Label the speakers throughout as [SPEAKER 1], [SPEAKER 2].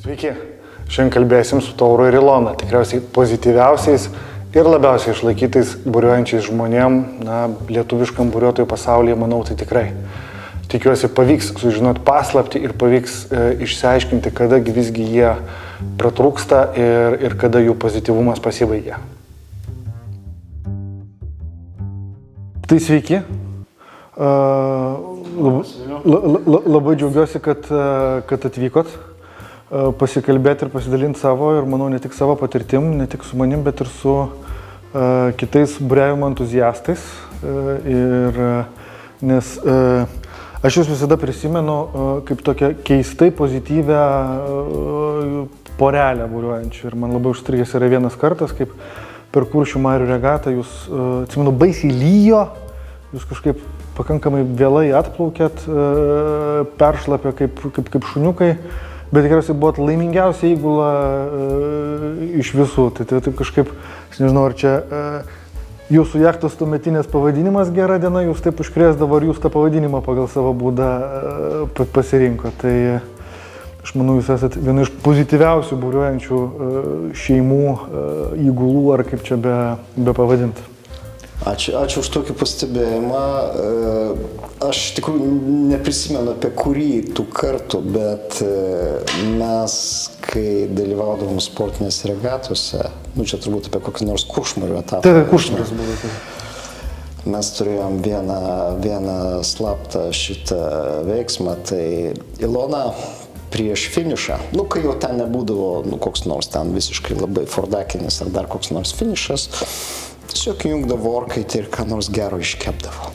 [SPEAKER 1] Sveiki, šiandien kalbėsim su Tauru ir Ilona, tikriausiai pozityviausiais ir labiausiai išlaikytais buriuojančiais žmonėm, lietuviškam buriuotojų pasaulyje, manau, tai tikrai. Tikiuosi, pavyks sužinoti paslaptį ir pavyks išsiaiškinti, kada visgi jie pratrūksta ir kada jų pozityvumas pasibaigia. Tai sveiki. Labai džiaugiuosi, kad atvykot pasikalbėti ir pasidalinti savo ir manau ne tik savo patirtim, ne tik su manim, bet ir su kitais buriavimo entuziastais. Nes aš jūs visada prisimenu kaip tokią keistai pozityvę porelę buriuojančių ir man labai užstrigęs yra vienas kartas, kaip per Kuršių marių regatą jūs, atsimenu, baisiai lyjo, jūs kažkaip pakankamai vėlai atplaukėt, peršlapė kaip šuniukai, bet tikriausiai buvot laimingiausia įgula iš visų. Tai taip kažkaip, aš nežinau, ar čia jūsų jachtos tuometinės pavadinimas Gera diena, jūs taip užkrėsdavo, ar jūs tą pavadinimą pagal savo būdą pasirinko. Tai aš manau, jūs esate viena iš pozityviausių buriuojančių šeimų, įgulų, ar kaip čia be pavadinti.
[SPEAKER 2] Ačiū už tokį pastebėjimą. Aš tikrųjų neprisimenu apie kurį tų kartų, bet mes, kai dalyvaudavom sportinėse regatose, čia turbūt apie kokį nors Kuršmarių etapą.
[SPEAKER 1] Tai Kuršmaris buvo.
[SPEAKER 2] Mes turėjom vieną slaptą šitą veiksmą, tai Ilona prieš finišą, kai jau ten nebūdavo koks nors ten visiškai labai fordakinis ar dar koks nors finišas, tiesiog jungdavo orkaitį ir ką nors gero iškepdavo.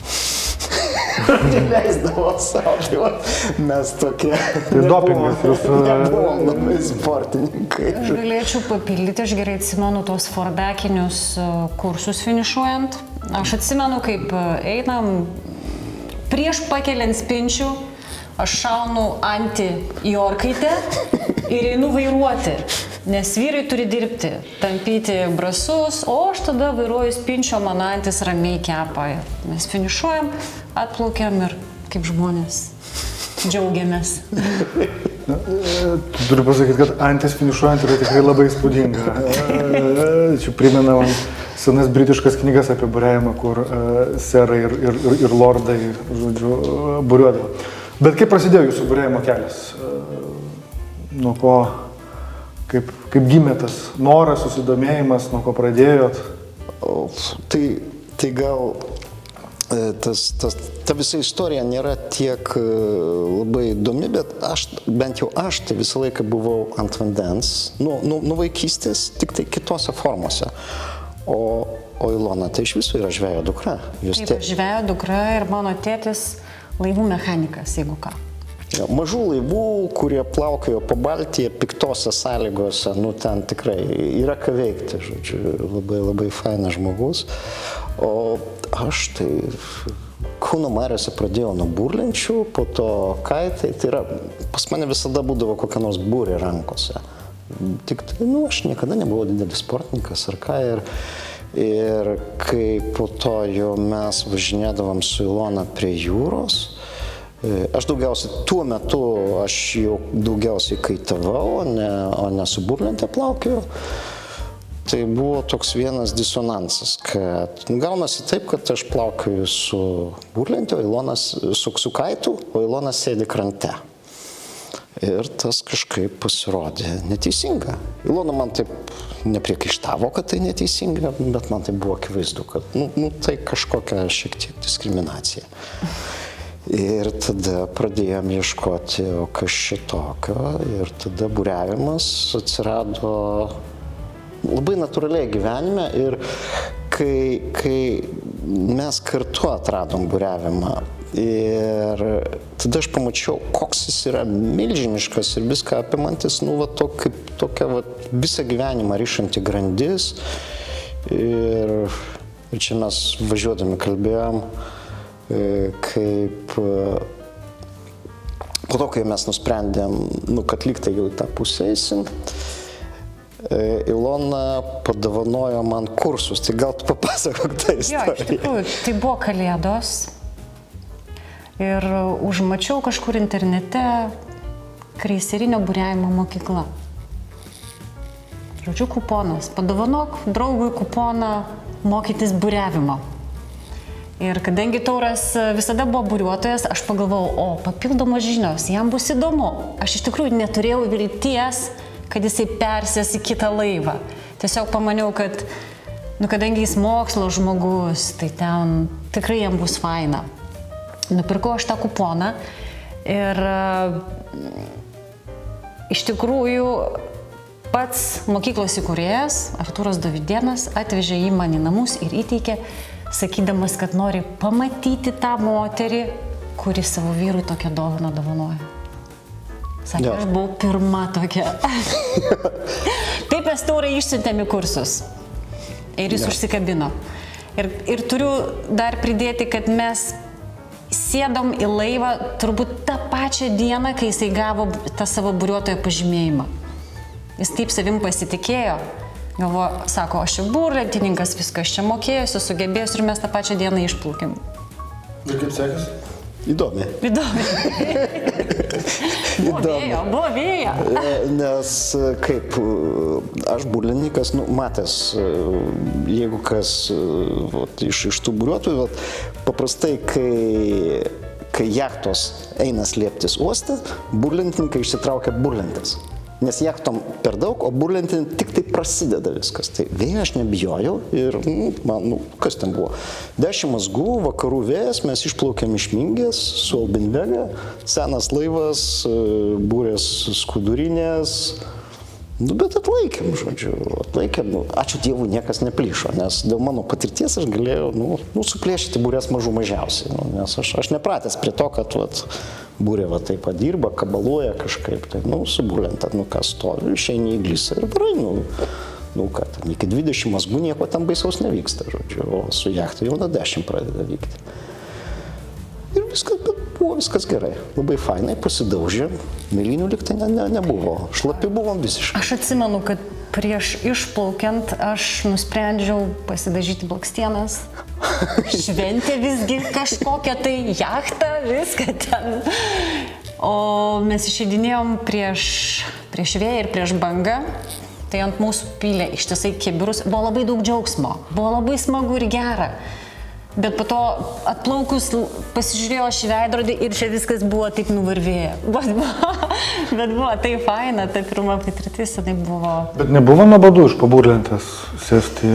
[SPEAKER 2] Ir leisdavo savo, tai mes tokie nebuvom labai sportininkai.
[SPEAKER 3] Aš galėčiau papildyti, aš gerai atsimenu tos fordakinius kursus finišuojant. Aš atsimenu, kaip einam prieš pakeliant spinčių, aš šaunu antį į orkaitę ir einu vairuoti. Nes vyrai turi dirbti, tampyti brasus, o aš tada vairuoju spinčio, mano antis ramiai kepa. Mes finišuojam, atplaukiam ir kaip žmonės džiaugiamės.
[SPEAKER 1] Turiu pasakyti, kad antis finišuojant yra tikrai labai įspūdinga. Čia primena man senas britiškas knygas apie buriavimą, kur serai ir lordai, žodžiu, buriuodavo. Bet kaip prasidėjo jūsų buriavimo kelias? Nuo ko? Kaip gimė tas noras, susidomėjimas, nuo ko pradėjot?
[SPEAKER 2] Tai gal ta visa istorija nėra tiek labai įdomi, bet bent jau aš tai visą laiką buvau ant vandens, nuo vaikystės, tik tai kitose formose. O Ilona tai iš viso yra žvejo dukra.
[SPEAKER 3] Taip, žvejo dukra ir mano tėtis laivų mechanikas, jeigu ką.
[SPEAKER 2] Mažų laivų, kurie plaukiojo po Baltiją, piktose sąlygose, ten tikrai yra ką veikti, žodžiu, labai labai fainas žmogus. O aš tai Kauno mariose pradėjau nuo burlenčių, po to kaitai, tai yra, pas mane visada būdavo kokia nors burė rankose. Tik tai, aš niekada nebuvau didelis sportininkas ar ką ir kai po to jau mes važinėdavom su Ilona prie jūros, aš tuo metu jau daugiausiai kaitavau, o ne su burlente plaukiau. Tai buvo toks vienas disonansas, kad gaunasi taip, kad aš plaukioju su burlente, o Ilonas su kaitu, o Ilonas sėdi krante. Ir tas kažkaip pasirodė neteisinga. Ilona man taip nepriekaištavo, kad tai neteisinga, bet man tai buvo akivaizdu, kad tai kažkokia šiek tiek diskriminacija. Ir tada pradėjom ieškoti, o kas šitokio, ir tada buriavimas atsirado labai natūraliai gyvenime ir kai mes kartu atradom buriavimą ir tada aš pamačiau, koks jis yra milžiniškas ir viską apimantis, kaip tokia visą gyvenimą rišanti grandis ir čia mes važiuodami kalbėjom, kaip po to, kai mes nusprendėm, kad lyg tai jau į tą pusę eisim, Ilona padovanojo man kursus, tai gal tu papasakok tą istoriją.
[SPEAKER 3] Iš tikrųjų, tai buvo kalėdos ir užmačiau kažkur internete Kreiserinio buriavimo mokykla. Žodžiu, kuponas. Padovanok draugui kuponą mokytis buriavimo. Ir kadangi Tauras visada buvo buriuotojas, aš pagalvojau, o papildomos žinios, jam bus įdomu. Aš iš tikrųjų neturėjau vilties, kad jisai persės į kitą laivą. Tiesiog pamaniau, kad, kadangi jis mokslo žmogus, tai ten tikrai jam bus faina. Nupirkau aš tą kuponą ir iš tikrųjų pats mokyklos įkūrėjas, Artūras Dovydėnas, atvežė jį man į namus ir įteikė, sakydamas, kad nori pamatyti tą moterį, kuri savo vyrui tokią dovaną dovanoja. Sakė, aš buvau pirma tokia. Taip mes Taurai išsiuntėm į kursus. Ir jis užsikabino. Ir turiu dar pridėti, kad mes sėdom į laivą turbūt tą pačią dieną, kai jisai gavo tą savo buriuotojo pažymėjimą. Jis taip savim pasitikėjo. Galvoju, sako, aš jau burlentininkas, viskas čia mokėjusiu, sugebėjusiu ir mes tą pačią dieną išplaukėm.
[SPEAKER 1] Ir kaip sekasi?
[SPEAKER 2] Įdomi.
[SPEAKER 3] Buvo vėja.
[SPEAKER 2] Nes kaip aš burlininkas, matęs, jeigu kas iš tų buriuotojų, paprastai, kai jachtos eina slėptis uoste, burlininkai išsitraukia burlentes. Nes jachtom per daug, o burlentin tik tai prasideda viskas. Tai vėjo aš nebijojau ir, kas ten buvo? 10 mazgų, vakarų vėjas, mes išplaukėm iš Mingės su Albin Vega, senas laivas, būrės skudurinės, bet atlaikėm, ačiū Dievui niekas neplyšo, nes dėl mano patirties aš galėjau, suplėšyti būrės mažiausiai, nes aš nepratęs prie to, kad, būrė taip padirba, kabaluoja kažkaip, tai, su burlente, kas stovi, išeini į glisą ir varai, ten iki 20 mazgų nieko ten baisaus nevyksta, o su jachta jau nuo 10 pradeda vykti. Ir viskas, bet buvo viskas gerai, labai fainai, pasidaužė, mėlynių lyg tai nebuvo, šlapi buvom visiškai.
[SPEAKER 3] Aš atsimenu, kad prieš išplaukiant aš nusprendžiau pasidažyti blakstienas. Šventė visgi kažkokia tai jachta, viską ten. O mes išeidinėjom prieš vėją ir prieš bangą. Tai ant mūsų pylė ištisai kibirus. Buvo labai daug džiaugsmo. Buvo labai smagu ir gera. Bet po to atplaukus pasižiūrėjau aš į veidrodį ir čia viskas buvo taip nuvarvėję. Bet buvo taip faina, ta pirma patirtis, tai buvo... Bet
[SPEAKER 1] nebuvo nuobodu iš paburlentės sėsti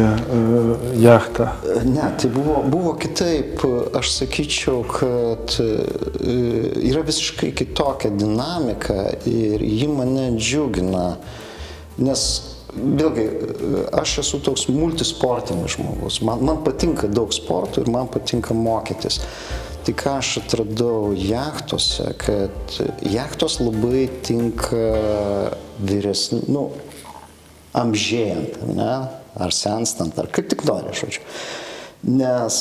[SPEAKER 1] jachtą?
[SPEAKER 2] Ne, tai buvo kitaip. Aš sakyčiau, kad yra visiškai kitokia dinamika ir ji mane džiugina. Nes vėlgi, aš esu toks multisportinis žmogus. Man patinka daug sportų ir man patinka mokytis. Tai ką aš atradau jachtose, kad jachtos labai tinka amžėjant, ar senstant, ar kaip tik nori, Nes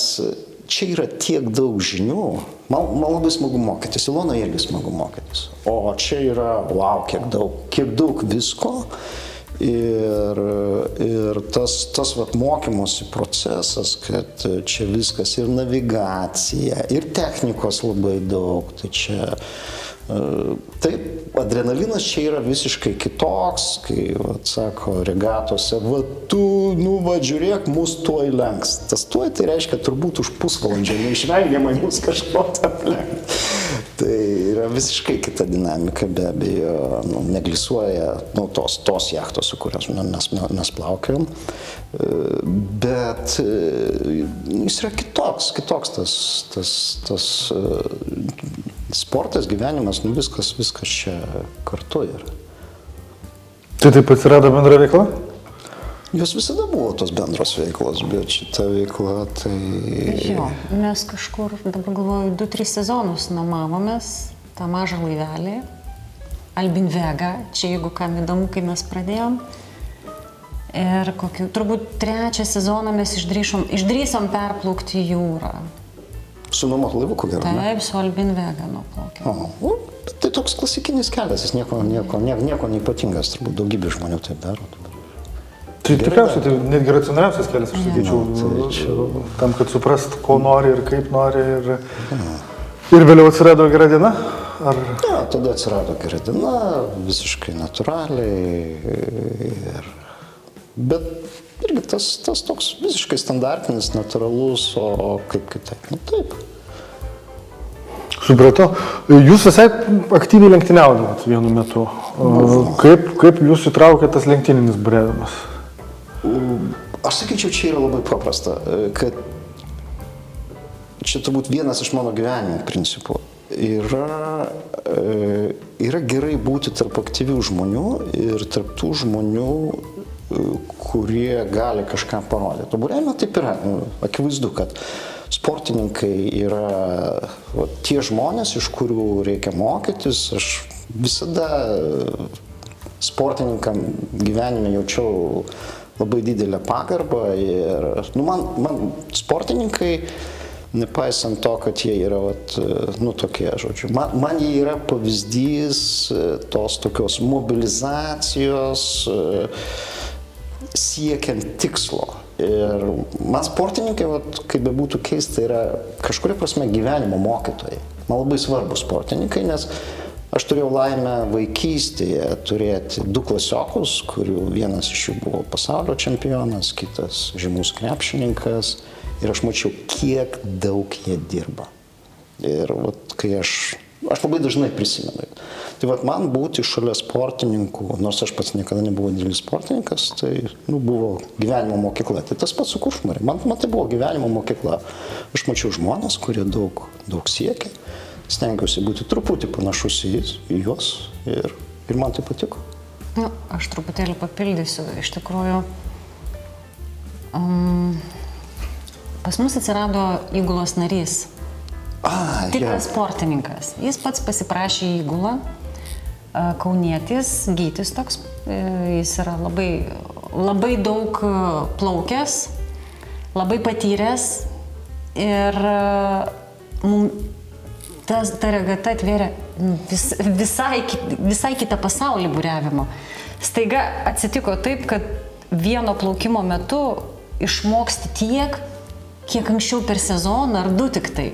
[SPEAKER 2] čia yra tiek daug žinių. Man labai smagu mokytis, Ilona irgi smagu mokytis. O čia yra, kiek daug visko. Ir tas mokymosi procesas, kad čia viskas ir navigacija, ir technikos labai daug, tai čia, taip, adrenalinas čia yra visiškai kitoks, kai, sako, regatose, žiūrėk, mus tuoj lenks. Tas tuoj tai reiškia turbūt už pusvalandžio, neišvengiamai mus kažko aplenks. Tai yra visiškai kita dinamika, be abejo, neglisuoja tos jachtos, su kurios mes plaukiam, bet jis yra kitoks tas sportas, gyvenimas, viskas čia kartu yra.
[SPEAKER 1] Tai taip atsirado bendra veikla?
[SPEAKER 2] Jos visada buvo tos bendros veiklos, bet šita veikla tai...
[SPEAKER 3] Jo, mes kažkur, dabar galvoju, 2-3 sezonus nuomavomės tą mažą laivelį, Albin Vega, čia jeigu kam įdomu, kai mes pradėjom. Ir turbūt 3 sezoną mes išdrįsom perplaukti jūrą.
[SPEAKER 2] Su nuomot laivu, ko gero, ne?
[SPEAKER 3] Taip, su Albin Vega nuplaukėm.
[SPEAKER 2] Tai toks klasikinis kelias, jis nieko neypatingas, turbūt daugybė žmonių taip daro.
[SPEAKER 1] Tai tikriausiai, tai netgi racionaliausias kelias, aš sakyčiau, tam, kad suprast, ko nori ir kaip nori. Ir vėliau atsirado Gera diena. Ar...
[SPEAKER 2] Ja, tada atsirado gera diena, visiškai natūraliai. Bet irgi tas toks visiškai standartinis, natūralus, o kaip kitaip. Nu taip.
[SPEAKER 1] Supratau. Jūs visai aktyviai lenktyniaudavot vienu metu. Kaip jūs įtraukėte tas lenktyninis buriavimas?
[SPEAKER 2] Aš sakyčiau, čia yra labai paprasta, kad čia turbūt vienas iš mano gyvenimo principų. Yra gerai būti tarp aktyvių žmonių ir tarp tų žmonių, kurie gali kažką parodyti. O buriavime taip yra. Akivaizdu, kad sportininkai yra tie žmonės, iš kurių reikia mokytis. Aš visada sportininkam gyvenime jaučiau labai didelę pagarbą ir man sportininkai, nepaisant to, kad jie yra tokie, žodžiu, man jie yra pavyzdys tos tokios mobilizacijos siekiant tikslo. Ir man sportininkai, kaip bebūtų keista, yra kažkuria prasme gyvenimo mokytojai. Man labai svarbu sportininkai, nes aš turėjau laimę vaikystėje turėti 2 klasiokus, kurių vienas iš jų buvo pasaulio čempionas, kitas žymus krepšininkas. Ir aš mačiau, kiek daug jie dirba. Ir kai aš labai dažnai prisimenu. Tai man būti šalia sportininkų, nors aš pats niekada nebuvau didelis sportininkas, tai buvo gyvenimo mokykla. Tai tas pats su Kuršmare. Man tai buvo gyvenimo mokykla. Aš mačiau žmonės, kurie daug siekia. Stengiausi būti truputį panašus į juos ir man tai patiko.
[SPEAKER 3] Aš truputėlį papildysiu. Iš tikrųjų, pas mus atsirado įgulos narys. Tikras sportininkas. Jis pats pasiprašė į įgulą. Kaunietis, Gytis toks. Jis yra labai daug plaukęs, labai patyręs. Ir ta regata atvėrė visai kitą pasaulį buriavimo. Staiga atsitiko taip, kad vieno plaukimo metu išmoksti tiek, kiek anksčiau per sezoną ar 2 tik tai.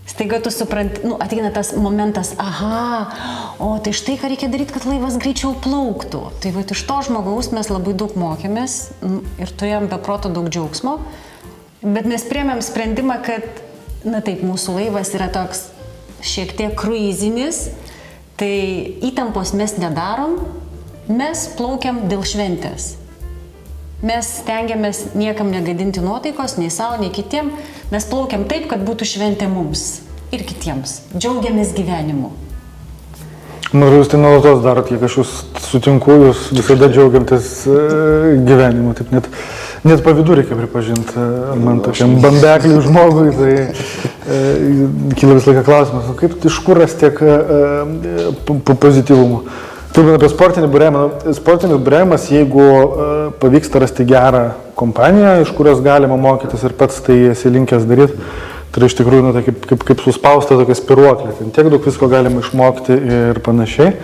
[SPEAKER 3] Staiga tu supranti, ateina tas momentas, o tai štai ką reikia daryti, kad laivas greičiau plauktų. Tai iš to žmogaus mes labai daug mokėmės ir turėjom be proto daug džiaugsmo, bet mes priėmėm sprendimą, kad, taip, mūsų laivas yra toks šiek tiek kruizinis, tai įtampos mes nedarom, mes plaukiam dėl šventės. Mes stengiamės niekam negadinti nuotaikos, nei savo, nei kitiem. Mes plaukiam taip, kad būtų šventė mums ir kitiems. Džiaugiamės gyvenimu.
[SPEAKER 1] Jūs tai nuolatos darot, kiek aš jūs sutinku, jūs visada džiaugiamės gyvenimu. Taip net pavydu reikia pripažinti. Man tokiam bambekliui žmogui, tai kyla visą laiką klausimas, kaip iš kur rasti tiek pozityvumo. Kalbant apie sportinį buriavimą. Sportinis buriavimas, jeigu pavyksta rasti gerą kompaniją, iš kurios galima mokytis ir pats tai esi linkęs daryti, tai iš tikrųjų kaip suspausta tokia spiruoklė. Tiek daug visko galima išmokti ir panašiai.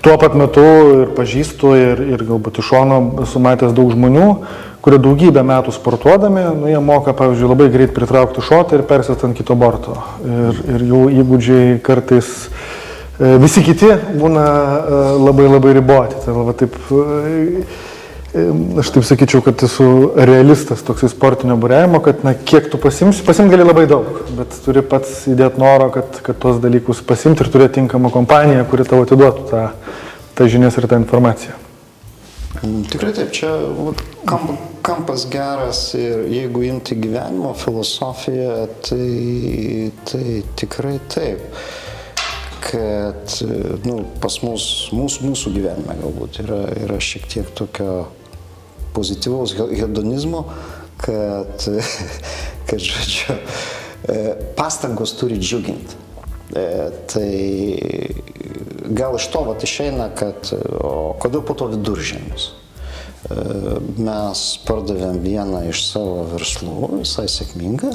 [SPEAKER 1] Tuo pat metu ir pažįstu ir galbūt iš šono esu matęs daug žmonių, kurie daugybę metų sportuodami, jie moka, pavyzdžiui, labai greit pritraukti šotą ir persėti ant kito borto. Ir jų įgūdžiai kartais visi kiti būna labai riboti. Tai aš taip sakyčiau, kad esu realistas toksai sportinio buriavimo, kad kiek tu pasimt gali labai daug, bet turi pats įdėti noro, kad tos dalykus pasimti ir turėti tinkamą kompaniją, kuri tavo atiduotų tą žinias ir tą informaciją.
[SPEAKER 2] Tikrai taip, čia kampas geras ir jeigu imti gyvenimo filosofiją, tai tikrai taip. Kad pas mūsų gyvenime galbūt yra šiek tiek tokio pozityvaus hedonizmo, kad žodžiu, pastangos turi džiuginti. Tai gal iš to išeina, kad kodėl po to Viduržemis? Mes pardavėm vieną iš savo verslų, visai sėkmingą,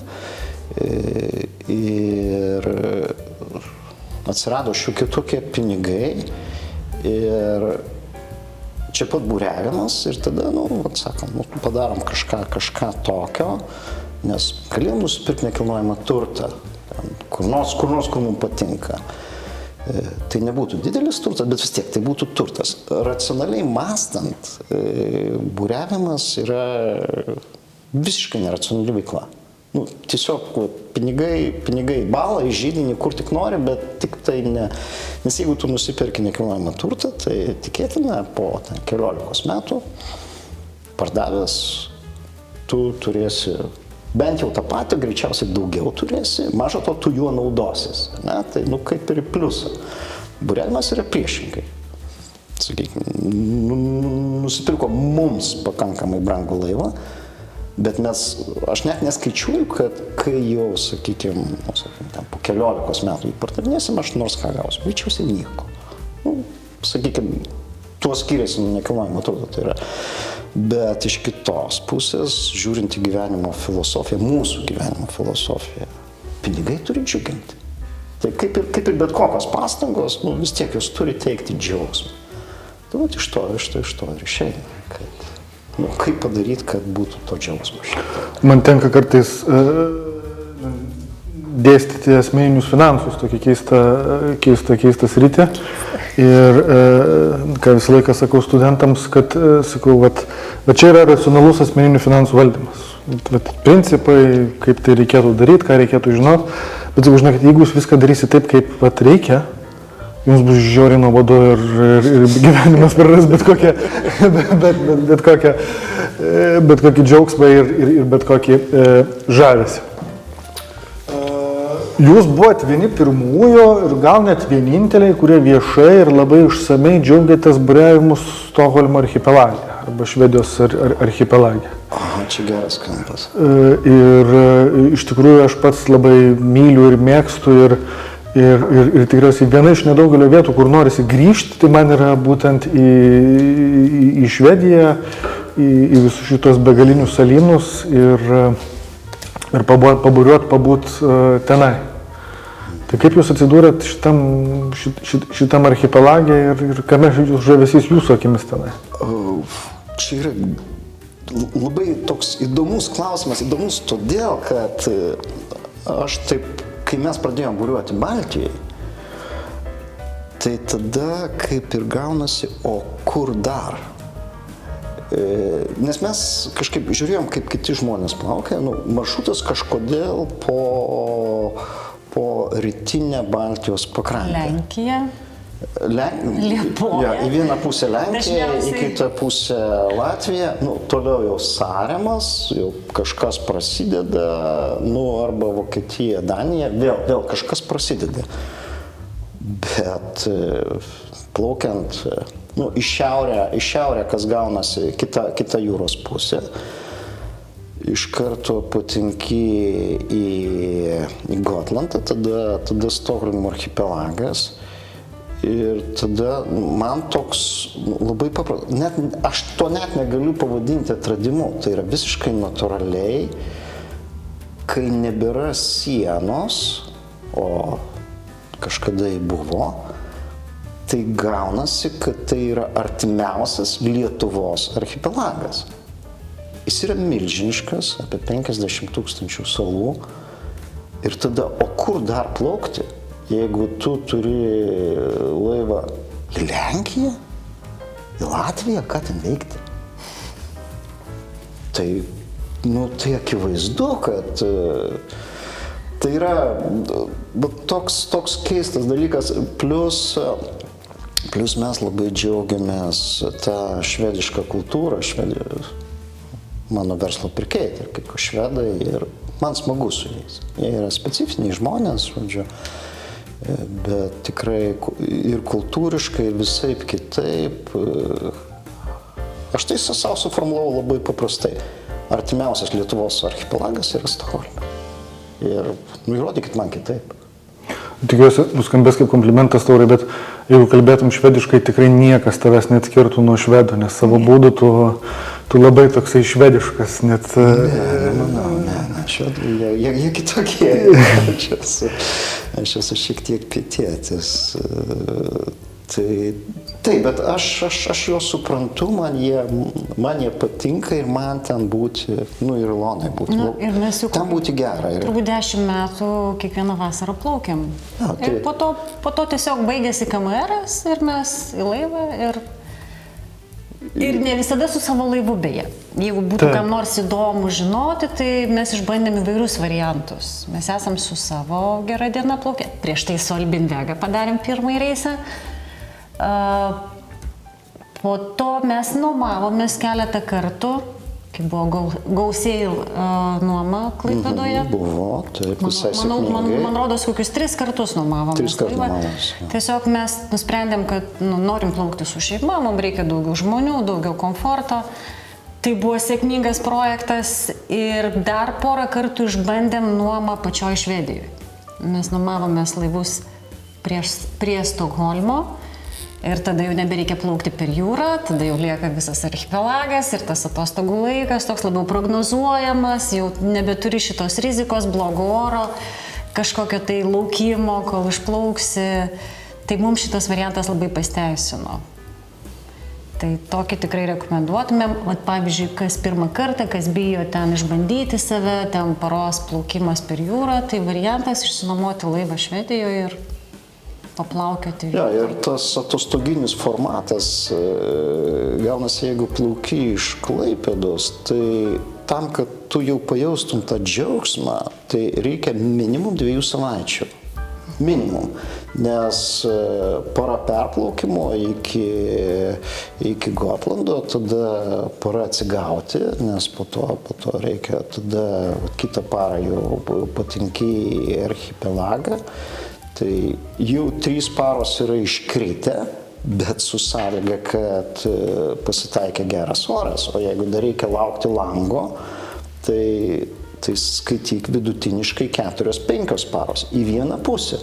[SPEAKER 2] ir atsirado šiokie tokie pinigai ir čia pat buriavimas ir tada, sakom, padarom kažką tokio, nes galėjom nusipirkti nekilnojamą turtą, kur nors, kur mums patinka. Tai nebūtų didelis turtas, bet vis tiek tai būtų turtas. Racionaliai mąstant, buriavimas yra visiškai neracionali veikla. Nu, tiesiog pinigai bala į žydinį, kur tik nori, bet tik tai ne. Nes jeigu tu nusipirki nekilnojamą turtą, tai tikėtina po 14 metų pardavęs tu turėsi bent jau tą patį, greičiausiai daugiau turėsi, maža to tu juo naudosis. Ne? Tai kaip ir į pliusą. Buriavimas yra priešingai. Sakykime, nusipirko mums pakankamai brangų laivą, bet aš net neskaičiuoju, kad kai jau, sakykime, po 14 metų jį pardavinėsim, aš nors ką gausiu. Greičiausiai nieko. Sakykime, tuo skiriasi nuo nekilnojamo turto. Tai yra. Bet iš kitos pusės, žiūrint į gyvenimo filosofiją, mūsų gyvenimo filosofiją, pinigai turi džiuginti. Tai kaip ir bet kokios pastangos, vis tiek jos turi teikti džiaugsmą. Tai iš to ir išeina. Kaip padaryti, kad būtų to džiaugsmo šiandien?
[SPEAKER 1] Man tenka kartais dėstyti asmeninius finansus, tokį keistą sritį. Ir ką visą laiką sakau studentams, kad va čia yra racionalus asmeninių finansų valdymas. Principai, kaip tai reikėtų daryti, ką reikėtų žinoti. Bet žinokit, jeigu jūs viską darysite taip, kaip reikia, jums bus žiauriai nuobodu ir gyvenimas praras bet kokį džiaugsmą ir bet kokį žavesį. Jūs buvote vieni pirmųjų ir gal net vieninteliai, kurie viešai ir labai išsamei džiaugiatės buriavimu Stokholmo archipelage arba Švedijos archipelage.
[SPEAKER 2] Aha, čia geras kampas.
[SPEAKER 1] Ir iš tikrųjų aš pats labai myliu ir mėgstu ir tikriausiai viena iš nedaugelio vietų, kur norisi grįžti, tai man yra būtent į Švediją, į visus šitos begalinius salynus ir pabūt tenai. Tai kaip jūs atsidūrėt šitam archipelage ir kame žavesys jūsų akimis tenai?
[SPEAKER 2] Čia yra labai toks įdomus klausimas, įdomus todėl, kad aš taip, kai mes pradėjom buriuoti Baltijai, tai tada kaip ir gaunasi, o kur dar? Nes mes kažkaip žiūrėjom, kaip kiti žmonės plaukia, maršrutas kažkodėl po rytinę Baltijos pakrantę.
[SPEAKER 3] Lenkija.
[SPEAKER 2] Ja, į vieną pusę Lenkija, į kitą pusę Latvija, toliau jau Saremas, jau kažkas prasideda, arba Vokietija, Danija, vėl kažkas prasideda. Bet plaukiant į šiaurę, kas gaunasi kita jūros pusė, iš karto patenki į Gotlandą, tada Stokholmo archipelagas. Ir tada man toks labai paprastas, aš to net negaliu pavadinti atradimu, tai yra visiškai natūraliai, kai nebėra sienos, o kažkada jį buvo, tai gaunasi, kad tai yra artimiausias Lietuvos archipelagas. Jis yra milžiniškas, apie 50 000 salų. Ir tada, o kur dar plaukti, jeigu tu turi laivą į Lenkiją, į Latviją, ką ten veikti? Tai akivaizdu, kad tai yra toks keistas dalykas, plus mes labai džiaugiamės tą švedišką kultūrą, mano verslo pirkėjai, tai kaip švedai, ir man smagu su jais. Jie yra specifiniai žmonės, bet tikrai ir kultūriškai, ir visaip kitaip. Aš tai savo suformulavau labai paprastai. Artimiausias Lietuvos archipelagas yra Stokholme. Ir įrodykit man kitaip.
[SPEAKER 1] Tikiuosi, nuskambės kaip komplimentas taurai, bet jeigu kalbėtum švediškai, tikrai niekas tavęs neatskirtų nuo švedo, nes savo būdu tu labai toksai švediškas, net...
[SPEAKER 2] Ne, švedai, jie kitokie. Aš esu šiek tiek pietietis. Tai Taip, bet aš juos suprantu, man jie patinka ir man ten būti, ir Ilonai būti.
[SPEAKER 3] Ir mes jau
[SPEAKER 2] ten būti gera.
[SPEAKER 3] Turbūt 10 metų kiekvieną vasarą plaukiam. Ir po to tiesiog baigėsi KMR-as ir mes į laivą ir ne visada su savo laivu beje. Jeigu būtų kam nors įdomu žinoti, tai mes išbandėm įvairius variantus. Mes esam su savo Gera diena plaukę. Prieš tai su Albin Vega padarėm pirmąjį reisą. Po to mes nuomavomės keletą kartų, kai buvo gausiai nuoma Klaipėdoje.
[SPEAKER 2] Buvo, taip, visai sėkmingai.
[SPEAKER 3] Man rodos, kokius 3 kartus nuomavomės.
[SPEAKER 2] 3 kartus nuomavomės.
[SPEAKER 3] Tiesiog mes nusprendėm, kad norim plaukti su šeima, mums reikia daugiau žmonių, daugiau komforto. Tai buvo sėkmingas projektas ir dar porą kartų išbandėm nuomą pačioj Švedijoje. Mes nuomavomės laivus prie Stokholmo. Ir tada jau nebereikia plaukti per jūrą, tada jau lieka visas archipelagas ir tas atostogų laikas toks labiau prognozuojamas, jau nebeturi šitos rizikos, blogo oro, kažkokio tai laukimo, kol išplauksi. Tai mums šitas variantas labai pasiteisino. Tai tokį tikrai rekomenduotumėm. Pavyzdžiui, kas pirmą kartą, kas bijo ten išbandyti save, ten paros plaukimas per jūrą, tai variantas išsinuomoti laivą Švedijoje ir paplaukioti.
[SPEAKER 2] Ja, ir tas atostoginis formatas, gaunasi, jeigu plauki iš Klaipėdos, tai tam, kad tu jau pajaustum tą džiaugsmą, tai reikia minimum 2 savaičių. Minimum. Nes para perplaukimo iki Gotlando, tada para atsigauti, nes po to reikia tada kitą parą jau patinki į archipelagą. Tai jau 3 paros yra iškritę, bet su sąlyga, kad pasitaikė geras oras, o jeigu dar reikia laukti lango, tai skaityk vidutiniškai 4-5 paros į vieną pusę.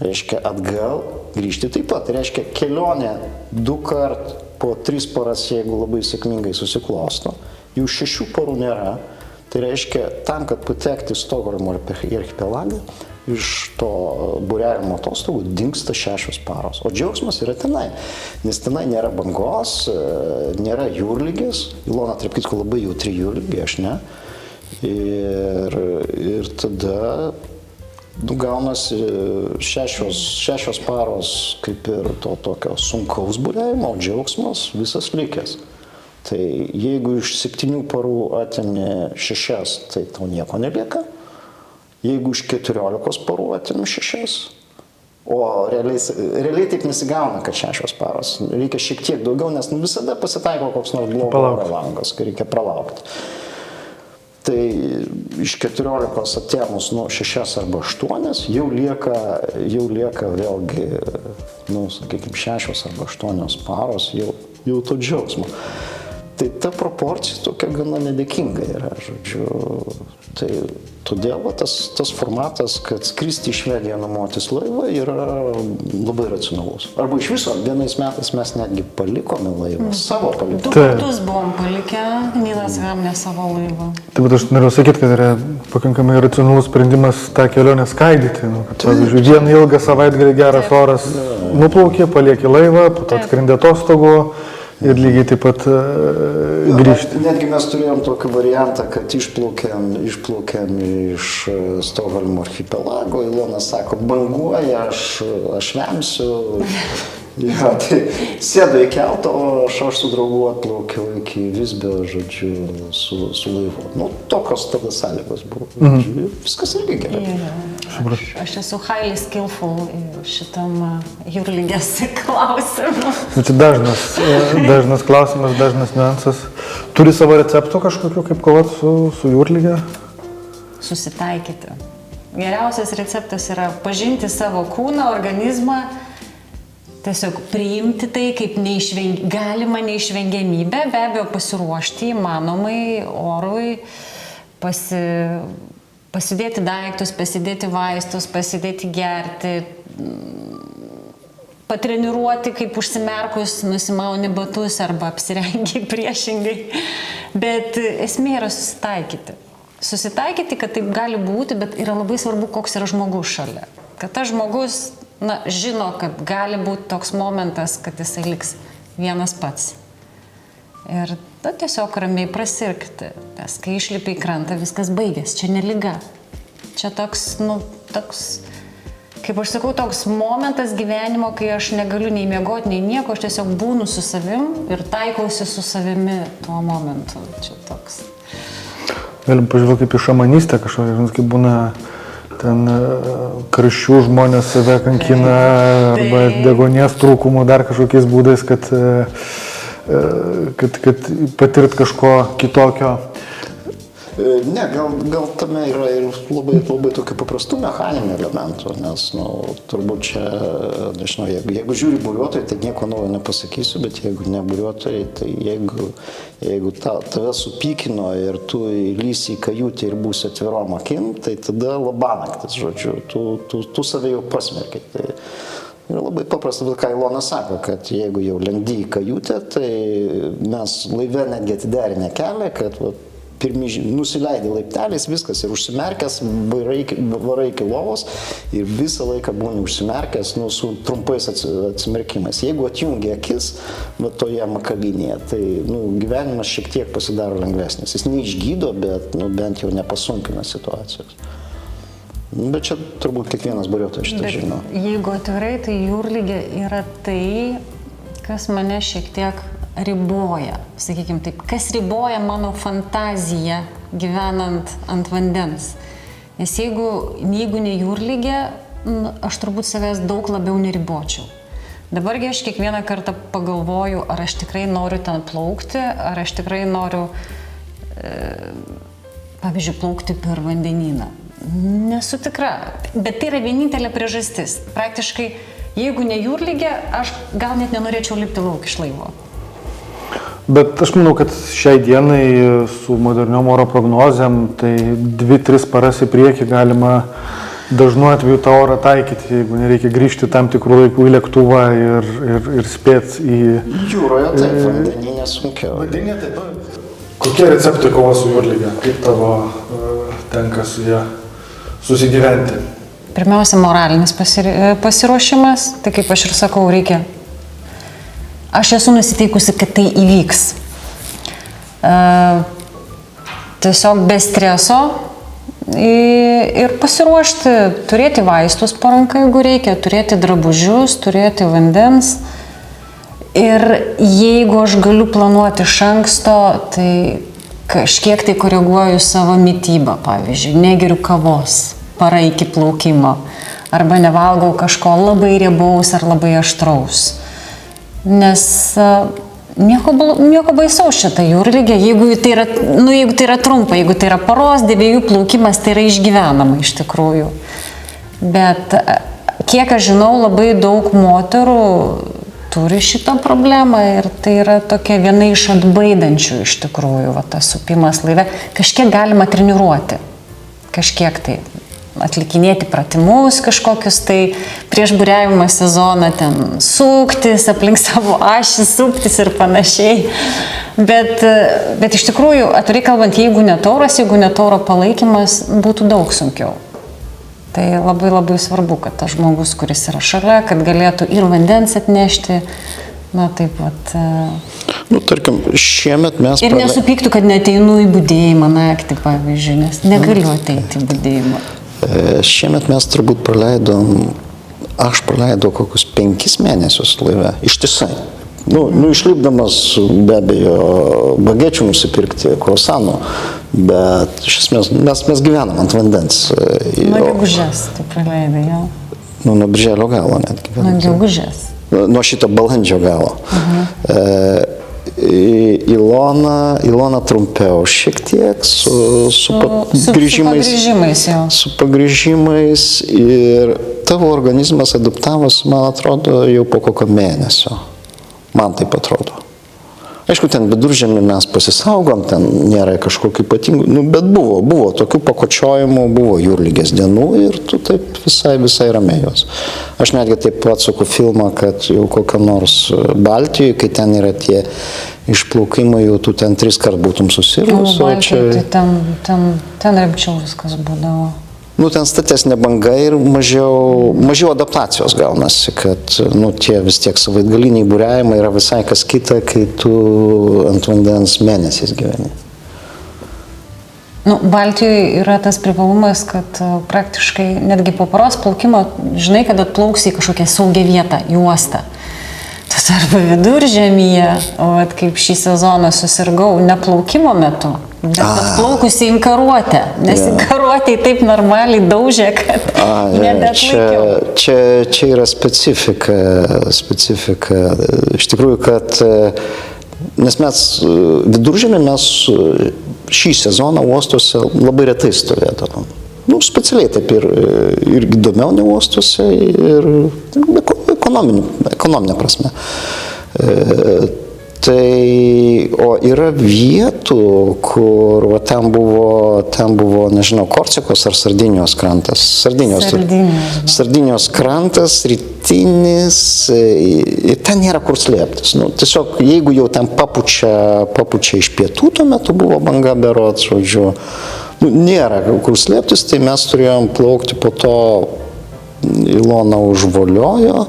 [SPEAKER 2] Reiškia atgal grįžti taip pat. Reiškia kelionė 2 kart po 3 paras, jeigu labai sėkmingai susiklosto, jau 6 parų nėra. Tai reiškia, tam, kad patekti į Stokholmo archipelagą, iš to buriavimo atostogų dingsta 6 paros. O džiaugsmas yra tenai, nes tenai nėra bangos, nėra jūrlygės. Ilona, tarp kitko, labai jautri jūrlygė, aš ne. Ir tada gaunasi 6 paros kaip ir to tokio sunkaus buriavimo, o džiaugsmas visas likęs. Tai jeigu iš 7 parų atėmė 6, tai tau nieko nelieka. Jeigu iš 14 parų atėmė 6, o realiai taip nesigauna, kad 6 paros. Reikia šiek tiek daugiau, nes visada pasitaiko koks nors blogo oro langas, kai reikia pralaukti. Tai iš 14 atėmus 6 arba 8 jau lieka vėlgi, sakykime, 6 arba 8 paros jau to džiaugsmo. Tai ta proporcija tokia gana nedėkinga yra, žodžiu. Tai todėl tas formatas, kad skristi į Švediją nuomotis laivą, yra labai racionalus. Arba iš viso, vienais metais mes netgi palikome laivą, savo palikome.
[SPEAKER 3] 2 kartus buvom palikę, Nilas Hamne savo laivą.
[SPEAKER 1] Taip, bet aš noriu sakyti, kad yra pakankamai racionalus sprendimas tą kelionę skaidyti. Kad, pavyzdžiui, vieną ilgą savaitgalį geras oras nuplaukė, palieki laivą, po to atskrendė atostogų. Ir lygiai taip pat grįžti.
[SPEAKER 2] Netgi mes turėjom tokį variantą, kad išplaukėm iš Stokholmo archipelago. Ilona sako, banguoja, aš vemsiu. Ja, tai sėdo į keltą, o aš su draugu atplaukiau iki Visbio, žodžiu, su laivu. Tokios tada sąlygos buvo. Viskas irgi gerai.
[SPEAKER 3] Aš esu highly skillful šitam jūrlygės klausimu.
[SPEAKER 1] Tai dažnas klausimas, dažnas niuansas. Turi savo receptų kažkokiu, kaip kovoti su jūrlyge?
[SPEAKER 3] Susitaikyti. Geriausias receptas yra pažinti savo kūną, organizmą, tiesiog priimti tai kaip galima neišvengiamybę, be abejo pasiruošti įmanomai orui, pasidėti daiktus, pasidėti vaistus, pasidėti gerti, patreniruoti, kaip užsimerkus nusimauni batus arba apsirengi priešingai. Bet esmė yra susitaikyti. Susitaikyti, kad taip gali būti, bet yra labai svarbu, koks yra žmogus šalia. Kad tas žmogus na, žino, kad gali būti toks momentas, kad jisai liks vienas pats. Ir tiesiog ramiai prasirgti, nes kai išlipi į krantą, viskas baigės, čia ne liga. Čia toks, kaip aš sakau, toks momentas gyvenimo, kai aš negaliu nei miegoti, nei nieko, aš tiesiog būnu su savim ir taikausi su savimi tuo momentu. Čia toks.
[SPEAKER 1] Galim pažiūrėti kaip į šamanystę kažkokią, kaip būna ten karščių žmonės save kankina arba degonės trūkumų dar kažkokiais būdais, kad patirt kažko kitokio.
[SPEAKER 2] Ne, gal tame yra ir labai tokių paprastų mechaninių elementų, nes, turbūt čia, nežinau, jeigu žiūri buriuotojai, tai nieko naujo nepasakysiu, bet jeigu ne buriuotojai, tai jeigu tave supykino ir tu įlysi į kajutę ir būsi atvirom akim, tai tada labanaktis, žodžiu, tu save jau pasmerkai. Tai yra labai paprasta, ką Ilona sako, kad jeigu jau lendi į kajutę, tai mes laive netgi atiderinę kelią, kad nusileidai laipteliais, viskas ir užsimerkęs, varai iki lovos ir visą laiką būni užsimerkęs su trumpais atsimerkimais. Jeigu atjungi akis toje makabinėje, tai gyvenimas šiek tiek pasidaro lengvesnis. Jis neišgydo, bet bent jau nepasunkina situacijos. Bet čia turbūt kiekvienas buriuotojas šitą žino.
[SPEAKER 3] Jeigu atvirai, tai jūrligė yra tai, kas mane šiek tiek riboja, sakykime taip, kas riboja mano fantaziją gyvenant ant vandens. Nes jeigu ne jūrligė, aš turbūt savęs daug labiau neribočiau. Dabargi aš kiekvieną kartą pagalvoju, ar aš tikrai noriu ten plaukti, ar aš tikrai noriu, pavyzdžiui, plaukti per vandenyną. Nesu tikra, bet tai yra vienintelė priežastis. Praktiškai, jeigu ne jūrligė, aš gal net nenorėčiau lipti lauk iš laivo.
[SPEAKER 1] Bet aš manau, kad šiai dienai su moderniom oro prognozėm, tai 2-3 paras į priekį galima dažnu atveju tą orą taikyti, jeigu nereikia grįžti tam tikrų laikų į lėktuvą ir spėti į...
[SPEAKER 2] Jūroje taip, vandenyne sunkiau.
[SPEAKER 1] Vandenyne taip. Kokie receptai kova su jūrlige? Kaip tavo tenka su ją susigyventi?
[SPEAKER 3] Pirmiausia, moralinis pasiruošimas, tai kaip aš ir sakau, reikia. Aš esu nusiteikusi, kad tai įvyks. Tiesiog be streso ir pasiruošti, turėti vaistus po ranką, jeigu reikia, turėti drabužius, turėti vandens. Ir jeigu aš galiu planuoti iš anksto, tai kažkiek tai koreguoju savo mitybą, pavyzdžiui, negeriu kavos parą iki plaukimo, arba nevalgau kažko labai riebaus ar labai aštraus. Nes nieko baisaus šitą jūrligę, jeigu tai yra trumpa, jeigu tai yra paros 2 plaukimas, tai yra išgyvenama iš tikrųjų. Bet kiek aš žinau, labai daug moterų turi šitą problemą ir tai yra tokia viena iš atbaidančių iš tikrųjų, tas supimas laive. Kažkiek galima treniruoti, kažkiek tai atlikinėti pratimus kažkokius, tai prieš buriavimo sezoną ten suktis, aplink savo ašį suktis ir panašiai. Bet iš tikrųjų, atvirai kalbant, jeigu netauro palaikymas, būtų daug sunkiau. Tai labai labai svarbu, kad tas žmogus, kuris yra šalia, kad galėtų ir vandens atnešti, taip vat.
[SPEAKER 2] Tarkim, šiemet mes...
[SPEAKER 3] Ir nesupyktų, kad neateinu į budėjimą naktį, pavyzdžiui, nes negaliu ateiti į budėjimą.
[SPEAKER 2] Šiemet mes turbūt aš praleidau kokius 5 mėnesius laive, ištisai. Išlipdamas be abejo bagečių nusipirkti, kruasanų, bet iš esmės mes gyvenam ant vandens.
[SPEAKER 3] Nuo gegužės tu praleidai jau?
[SPEAKER 2] Nuo birželio galo netgi.
[SPEAKER 3] Nuo gegužės?
[SPEAKER 2] Nuo šito balandžio galo. Ilona trumpiau šiek tiek su pagrįžimais ir tavo organizmas adaptavosi, man atrodo, jau po kokio mėnesio. Man taip atrodo. Aišku, ten viduržemį mes pasisaugom, ten nėra kažkokių ypatingų, bet buvo tokių pakočiojimų, buvo jūrligės dienų ir tu taip visai ramiai jos. Aš netgi taip atsuku filmą, kad jau kokio nors Baltijoje, kai ten yra tie išplaukimai, jau tu ten 3 kart būtum susirgus.
[SPEAKER 3] Baltijoje, tai ten rimčiau viskas būdavo.
[SPEAKER 2] Nu, ten statesnė banga ir mažiau adaptacijos gaunasi, kad tie vis tiek savaitgaliniai būriavimai yra visai kas kita, kai tu ant vandens mėnesiais gyveni.
[SPEAKER 3] Baltijoje yra tas privalumas, kad praktiškai netgi po poros plaukimo žinai, kad atplauksi į kažkokią saugią vietą, į uostą. Tu tarp Viduržemyje, kaip šį sezoną susirgau ne plaukimo metu, bet atplaukusi inkaruotę, nes inkaruotėj taip normaliai daužė, kad nebeatlaikiau.
[SPEAKER 2] Čia yra specifika. Iš tikrųjų, kad nes mes Viduržemį mes šį sezoną uostuose labai retai stovėdavom. Specialiai taip ir įdomiau ne uostuose ir ekonominė prasme. O yra vietų, kur ten buvo, nežinau, Korsikos ar Sardinijos krantas. Sardinijos krantas, rytinis, ir ten nėra kur slėptis. Tiesiog, jeigu jau ten papučia iš pietų, tuo metu buvo banga berods, žodžiu, nėra kur slėptis, tai mes turėjom plaukti, po to Ilona užvoliojo,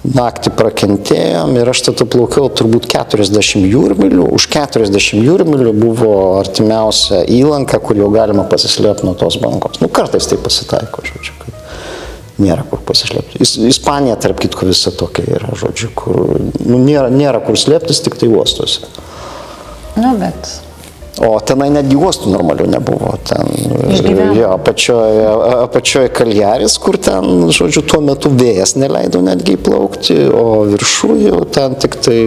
[SPEAKER 2] naktį prakentėjom ir aš tada plaukiau turbūt 40 jūrmilių. Už 40 jūrmilių buvo artimiausia įlanka, kur jau galima pasislėpti nuo tos bangos. Kartais tai pasitaiko, žodžiu, kad nėra kur pasislėpti. Ispanija, tarp kitko, visa tokia yra, žodžiu, kur nėra kur slėptis, tik tai uostuose.
[SPEAKER 3] Bet...
[SPEAKER 2] O tenai netgi uostų normalių nebuvo. Apačioje Kaljaris, kur ten, žodžiu, tuo metu vėjas neleido netgi įplaukti, o viršuje ten tik tai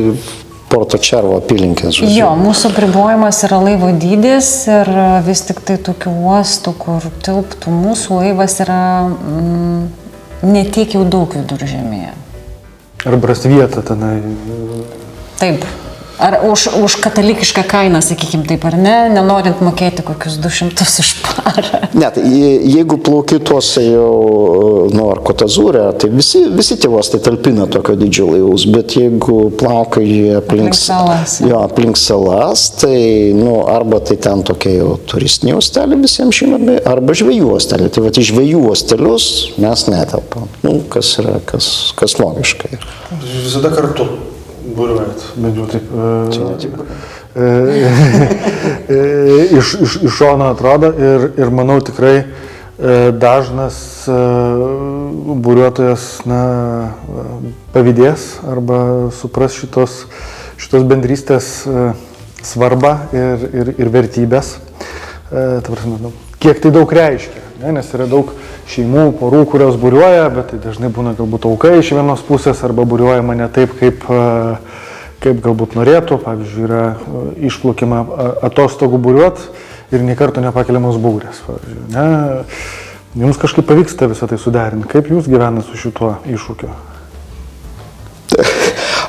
[SPEAKER 2] Porto Červo apylinkės.
[SPEAKER 3] Jo, mūsų pribojimas yra laivo dydis ir vis tik tai tokių uostų, kur tilptų mūsų laivas yra netiek jau daug Viduržemyje.
[SPEAKER 1] Arba rast vietą tenai.
[SPEAKER 3] Taip. Ar už katalikišką kainą, sakykime taip, ar ne, nenorint mokėti kokius 200 už parą?
[SPEAKER 2] Ne, tai jeigu plauki tuose jau, ar Kotazūrė, tai visi tie uostai talpina tokio didžio laivus, bet jeigu plaukai aplink salas, tai, arba tai ten tokie jau turistiniai uosteliai visiems žinomi, arba žvejų uosteliai. Tai į žvejų uostelius mes netelpam. Kas logiškai.
[SPEAKER 1] Visada kartu. Būriuojat, bent jau taip. Iš šono atrodo ir manau tikrai dažnas būriuotojas pavydės arba supras šitos bendrystės svarbą ir vertybės. Kiek tai daug reiškia, nes yra daug šeimų, porų, kurios būriuoja, bet tai dažnai būna galbūt auka iš vienos pusės arba būriuojama ne taip, kaip galbūt norėtų. Pavyzdžiui, yra išplaukima atostogų būriuot ir nė karto nepakeliamos būrės. Jums kažkaip pavyksta visą tai suderinti. Kaip jūs gyvenate su šituo iššūkiu?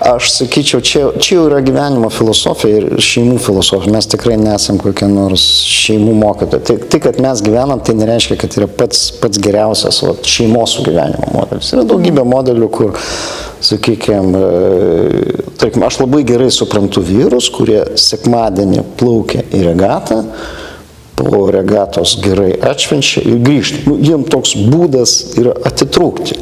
[SPEAKER 2] Aš sakyčiau, čia yra gyvenimo filosofija ir šeimų filosofija. Mes tikrai nesam kokie nors šeimų mokytojai. Tai, kad mes gyvenam, tai nereiškia, kad yra pats geriausias šeimos gyvenimo modelis. Yra daugybė modelių, kur, sakykime, aš labai gerai suprantu vyrus, kurie sekmadienį plaukia į regatą, po regatos gerai atšvenčia ir grįžta. Jiem toks būdas yra atitrūkti.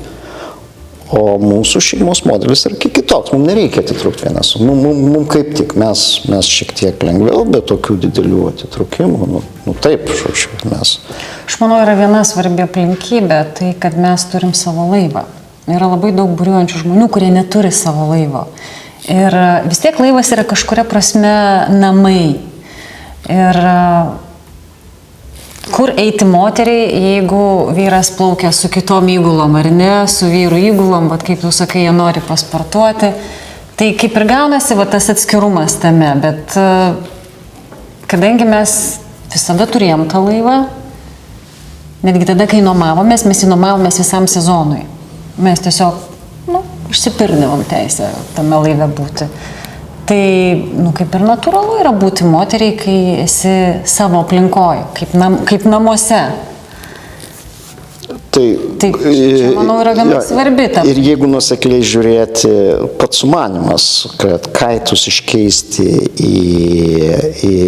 [SPEAKER 2] O mūsų šeimos modelis yra kiek kitoks. Mums nereikia atitrūkti vienas. Mums kaip tik, mes šiek tiek lengviau, bet tokių didelių atitrūkimų, taip, žodžiu, mes.
[SPEAKER 3] Aš manau, yra viena svarbi aplinkybė, tai kad mes turim savo laivą. Yra labai daug būriuojančių žmonių, kurie neturi savo laivo. Ir vis tiek laivas yra kažkuria prasme namai. Ir kur eiti moteriai, jeigu vyras plaukia su kitom įgulom ar ne, su vyru įgulom, bet kaip tu sakai, jie nori pasportuoti. Tai kaip ir gaunasi tas atskirumas tame, bet kadangi mes visada turėjom tą laivą, netgi tada, kai nuomavomės, mes jį nuomavomės visam sezonui. Mes tiesiog išsipirdavom teisę tame laive būti. Tai, kaip ir natūralu yra būti moteriai, kai esi savo aplinkoje, kaip namuose. Tai čia, manau, yra gana svarbi ta.
[SPEAKER 2] Ir jeigu nuosekliai žiūrėti, pats sumanymas, kad kaitus iškeisti į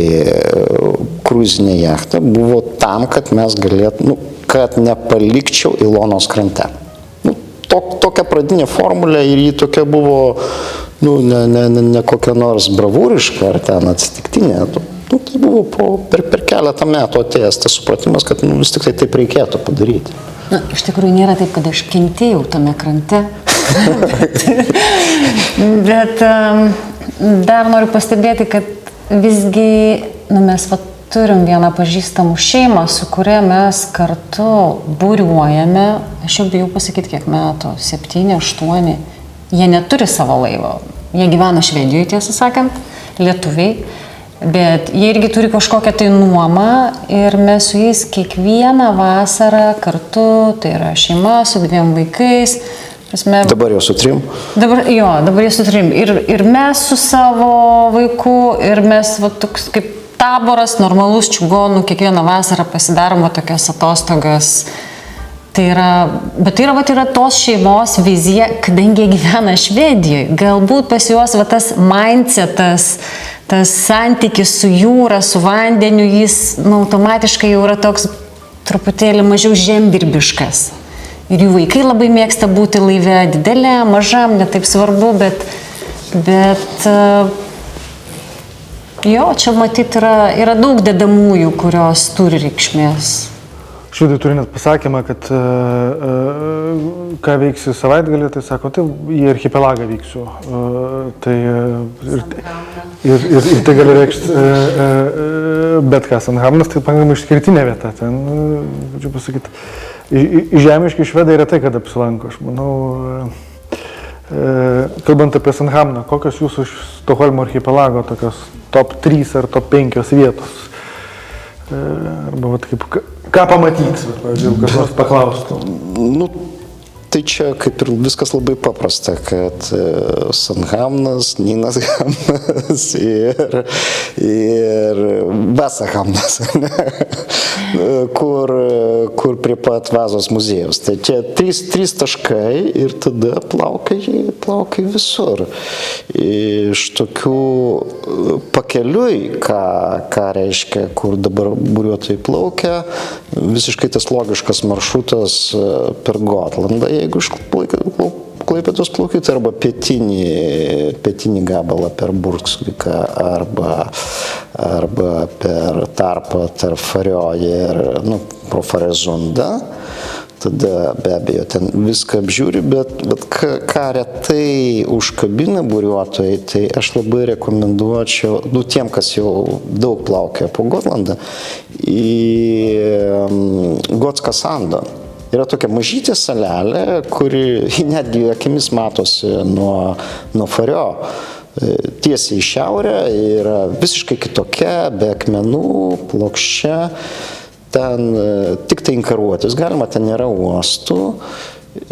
[SPEAKER 2] kruizinę jachtą, buvo tam, kad mes galėtume, kad nepalikčiau Ilonos krante. Nu, tokia pradinė formulė ir ji tokia buvo, nu, ne kokia nors bravūriška ar ten atsitiktinė. Nu, tai buvo per keletą metų atėjęs tas supratimas, kad nu, vis tik tai taip reikėtų padaryti.
[SPEAKER 3] Na, iš tikrųjų nėra taip, kad aš kentėjau tame krante. bet dar noriu pastebėti, kad visgi mes turim vieną pažįstamų šeimą, su kuria mes kartu būriuojame, aš jau bijau pasakyti kiek metų, 7, 8, jie neturi savo laivo, jie gyvena Švedijoje, tiesą sakant, lietuviai, bet jie irgi turi kažkokią tai nuomą ir mes su jais kiekvieną vasarą kartu, tai yra šeima su 2 vaikais.
[SPEAKER 2] Dabar jau su 3?
[SPEAKER 3] Dabar jau su 3. Ir mes su savo vaiku, ir mes toks kaip taboras, normalus čigonų, kiekvieną vasarą pasidaroma tokias atostogas. Bet tai yra tos šeimos vizija, kadangi jie gyvena Švedijoje. Galbūt pas juos tas mindsetas, tas santykis su jūra, su vandeniu, jis automatiškai jau yra toks truputėlį mažiau žemdirbiškas. Ir jų vaikai labai mėgsta būti laive, dideliam, mažam, netaip svarbu, bet jo, čia matyti yra daug dedamųjų, kurios turi reikšmės.
[SPEAKER 1] Švedai turi net pasakymą, kad ką veiksi savaitgalį, tai sako, tai į archipelagą vyksiu. Ir tai gali reikšti bet ką. Sandhamnas tai pakankamai išskirtinė vieta. Ten, žodžiu pasakyti, žemiški švedai retai kada apsilanko. Aš manau, kalbant apie Sandhamną, kokios jūsų Stokholmo archipelago tokios top 3 ar top 5 vietos? Arba kaip, ką pamatyti, pavyzdžiui, kas nors paklaustų.
[SPEAKER 2] Nu, tai čia kaip ir viskas labai paprasta, kad Sandhamnas, Nynashamnas ir Vesahamnas, kur prie pat Vazos muziejaus. Tai čia 3 taškai ir tada plaukai visur. Iš tokių pakeliui, ką reiškia, kur dabar būriuotojai plaukia, visiškai tas logiškas maršrutas per Gotlandą, jeigu iš Klaipėdos plaukiu, tai arba pietinį gabalą per Burgsviką, arba per tarpą tarp Fario ir pro Farezundą. Tada be abejo ten viską apžiūri, bet ką retai užkabina būriuotojai, tai aš labai rekomenduočiau, tiem, kas jau daug plaukia po Gotlandą, į Gotską Sandą. Yra tokia mažytė salelė, kuri netgi akimis matosi nuo Fario. Tiesiai į šiaurę yra visiškai kitokia, be akmenų, plokščia. Ten tik tai inkaruotis galima, ten nėra uostų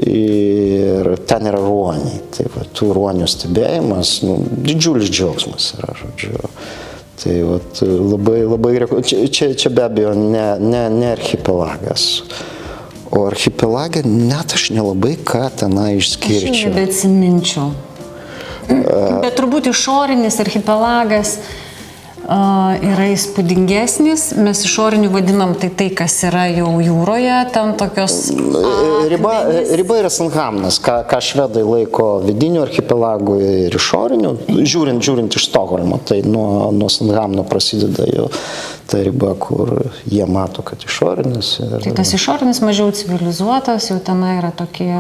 [SPEAKER 2] ir ten yra ruoniai. Tai tų ruonių stebėjimas, didžiulis džiaugsmas yra, žodžiu. Tai labai čia be abejo ne archipelagas. O archipelagė net aš nelabai ką tenai išskirčiau.
[SPEAKER 3] Aš nebeatsiminčiau. Bet turbūt išorinis archipelagas yra įspūdingesnis. Mes išoriniu vadinam tai, kas yra jau jūroje, ten tokios...
[SPEAKER 2] Riba yra Sandhamnas, ką švedai laiko vidiniu archipelagu ir išoriniu, žiūrint iš Stokholmo. Tai nuo Sandhamno prasideda jau ta riba, kur jie mato, kad išorinis.
[SPEAKER 3] Tai tas išorinis mažiau civilizuotas, jau tenai yra tokie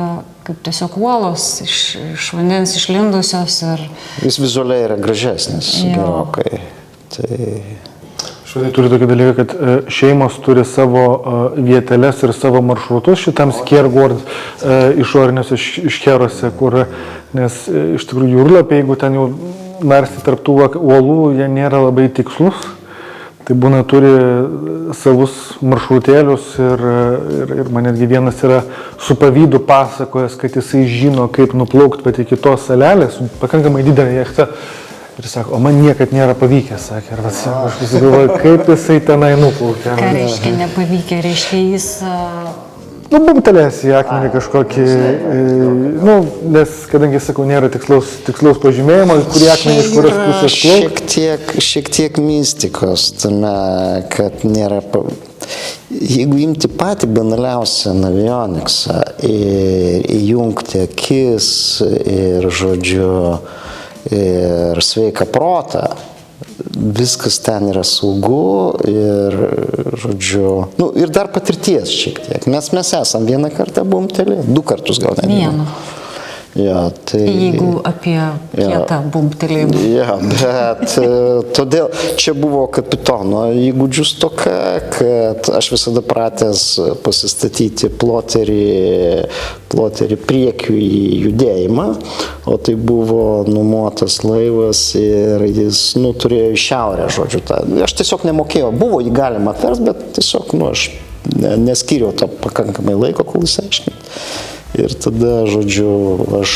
[SPEAKER 3] kaip tiesiog uolos iš vandens išlindusios.
[SPEAKER 2] Jis vizualiai yra gražesnis gerokai.
[SPEAKER 1] Švedai turi tokį dalyką, kad šeimos turi savo vieteles ir savo maršrutus šitam skiergård išoriniuose škeruose, nes iš tikrųjų jūrlapiai, jeigu ten jau narsti tarp tų uolų, jie nėra labai tikslus. Tai būna turi savus maršrutėlius ir man netgi vienas yra su pavydu pasakojęs, kad jisai žino, kaip nuplaukti pat iki tos salelės, pakankamai didelė jachta. Ir sako, o man niekad nėra pavykę, sakė. Ir aš galvoju, kaip jisai tenai nuplaukė.
[SPEAKER 3] Ką reiškia nepavykę? Reiškia jis...
[SPEAKER 1] Bumtelės į akmenį kažkokį, nes kadangi, sakau, nėra tikslaus pažymėjimo, kurį akmenį iš kurios pusės plaukti.
[SPEAKER 2] Šiek tiek mistikos tame, kad nėra... jeigu imti patį banaliausią navioniksą ir įjungti akis ir, žodžiu, ir sveiką protą, viskas ten yra saugu ir, žodžiu, nu, ir dar patirties šiek tiek. Mes esam vieną kartą bumtelį, 2 kartus gal ne.
[SPEAKER 3] Vieną.
[SPEAKER 2] Ja, tai,
[SPEAKER 3] Jeigu apie kietą bumtelėjimą.
[SPEAKER 2] Ja, bet todėl čia buvo kapitono įgūdžių stoka, kad aš visada pratęs pasistatyti ploterį priekių į judėjimą, o tai buvo numuotas laivas ir jis, nu, turėjo į šiaurę, žodžiu. Aš tiesiog nemokėjau, buvo jį galima atvers, bet tiesiog, nu, aš neskyriau to pakankamai laiko, kol jis aiškinti. Ir tada, žodžiu, aš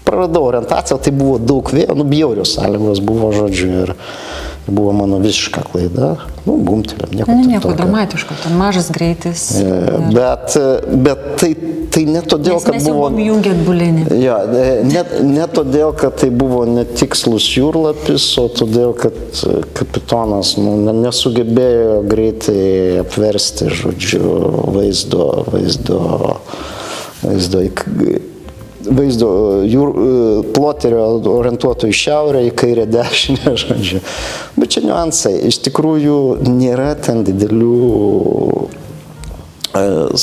[SPEAKER 2] praradau orientaciją, tai buvo daug vėjo, nu, bjaurios sąlygos buvo, žodžiu, ir buvo mano visiška klaida. Nu, bumtelėm,
[SPEAKER 3] nieko dramatiško, ten mažas greitis.
[SPEAKER 2] Bet tai ne todėl, kad buvo...
[SPEAKER 3] Mes jau buvom jungę bulinį.
[SPEAKER 2] Ja, ne todėl, kad tai buvo netikslus jūrlapis, o todėl, kad kapitonas nesugebėjo greitai apversti, žodžiu, ploterio orientuoto į šiaurę, į kairę dešinę, žodžiu. Bet čia niuansai. Iš tikrųjų nėra ten didelių,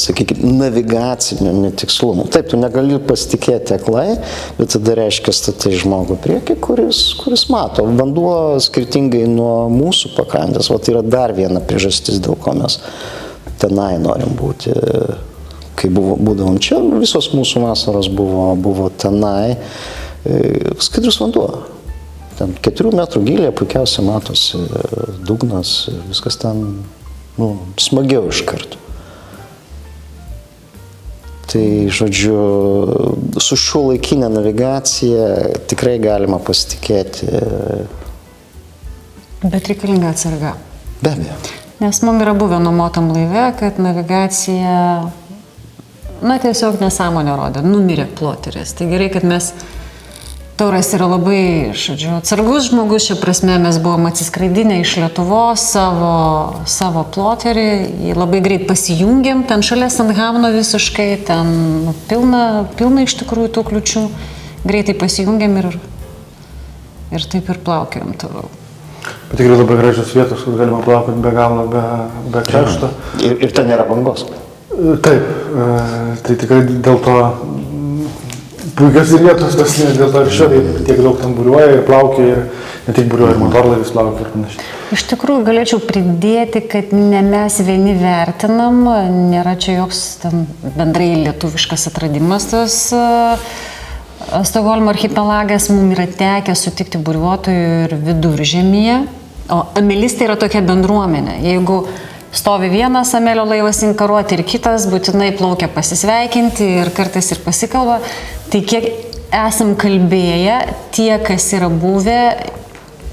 [SPEAKER 2] sakykime, navigacinių netikslumų. Taip, tu negali pasitikėti aklai, bet tada reiškia statai žmogų priekį, kuris mato. Vanduo skirtingai nuo mūsų pakrantės, o tai yra dar viena priežastis, dėl ko mes tenai norim būti. Kai būdavom čia, visos mūsų vasaros buvo tenai, skaidrus vanduo. Ten 4 metrų gylyje puikiausiai matosi dugnas, viskas ten, nu, smagiau iš karto. Tai, žodžiu, su šiuolaikinė navigacija tikrai galima pasitikėti.
[SPEAKER 3] Bet reikalinga atsarga.
[SPEAKER 2] Be abejo.
[SPEAKER 3] Nes mums yra buvę nuomotam laive, kad navigacija, na, tiesiog nesąmonė rodė, numirė ploteris. Tai gerai, kad mes, Tauras yra labai, žodžiu, atsargus žmogus, šia prasme mes buvom atsiskraidinę iš Lietuvos savo ploterį, jį labai greit pasijungėm, ten šalia Sandhamno visiškai, ten pilna iš tikrųjų tų kliučių, greitai pasijungėm ir taip ir plaukėjom toliau.
[SPEAKER 1] Bet tikrai labai gražios vietos, kur galima plaukoti be galo, be krašto.
[SPEAKER 2] Ir ten nėra bangos.
[SPEAKER 1] Taip, tai tikrai dėl to puikios ir vietos, dėl to ir šio tiek daug ten buriuoja ir plaukia, ir ne tik buriuoja, ir motorlaivis plaukia ir panašiai.
[SPEAKER 3] Iš tikrųjų, galėčiau pridėti, kad ne mes vieni vertinam, nėra čia joks ten bendrai lietuviškas atradimas tas Stokholmo archipelagas, mums yra tekę sutikti buriuotojų ir Viduržemyje, o amelistai yra tokia bendruomenė. Jeigu stovi vienas amelio laivas inkaruoti ir kitas, būtinai plaukia pasisveikinti ir kartais ir pasikalba. Tai kiek esam kalbėję, tie, kas yra buvę,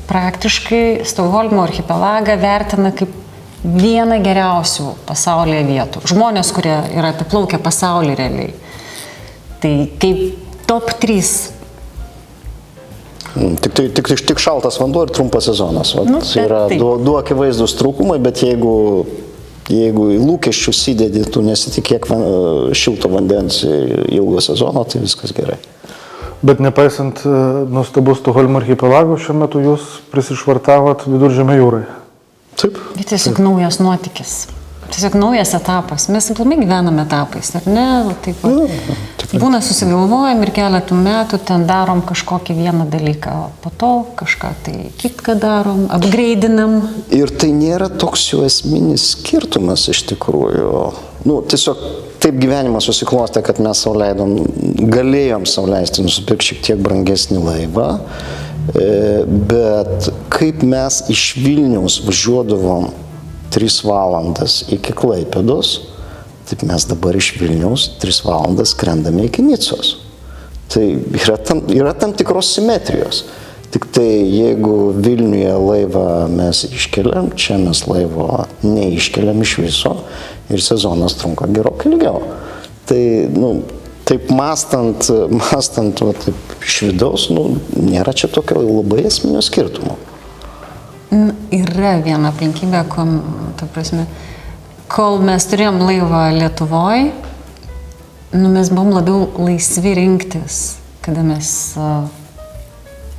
[SPEAKER 3] praktiškai Stokholmo archipelagą vertina kaip vieną geriausių pasaulyje vietų. Žmonės, kurie yra apiplaukę pasaulį realiai. Tai kaip top 3.
[SPEAKER 2] Tik šaltas vanduo ir trumpas sezonas. Tai yra du akivaizdus trūkumai, bet jeigu į lūkesčius įdedi, tu nesitikėk šilto vandens ilgo sezono, tai viskas gerai.
[SPEAKER 1] Bet nepaisant nuostabus Stokholmo archipelago, šiuo metu jūs prisišvartavot Viduržemio jūrai.
[SPEAKER 2] Taip.
[SPEAKER 3] Tai tiesiog naujas nuotykis. Tiesiog naujas etapas. Mes aplamai gyvename etapais, ar ne? Taip, būna susigalvojam ir keletų metų ten darom kažkokį vieną dalyką, o po to kažką tai kitką darom, upgrade'inam.
[SPEAKER 2] Ir tai nėra toks jau esminis skirtumas iš tikrųjų. Nu, tiesiog taip gyvenimas susiklostė, kad mes galėjom sau leisti nusipirkti šiek tiek brangesnį laivą, bet kaip mes iš Vilniaus važiuodavom 3 valandas iki Klaipėdos, taip mes dabar iš Vilniaus 3 valandas skrendame iki Nicos. Tai yra tam tikros simetrijos. Tik tai jeigu Vilniuje laivą mes iškeliam, čia mes laivo neiškeliam iš viso ir sezonas trunka gerokai ilgiau. Tai, nu, taip mąstant taip iš vidaus, nu, nėra čia tokio labai esminio skirtumo.
[SPEAKER 3] Yra viena aplinkybė, ta prasme, kol mes turėjom laivą Lietuvoje, mes buvom labiau laisvi rinktis, kada mes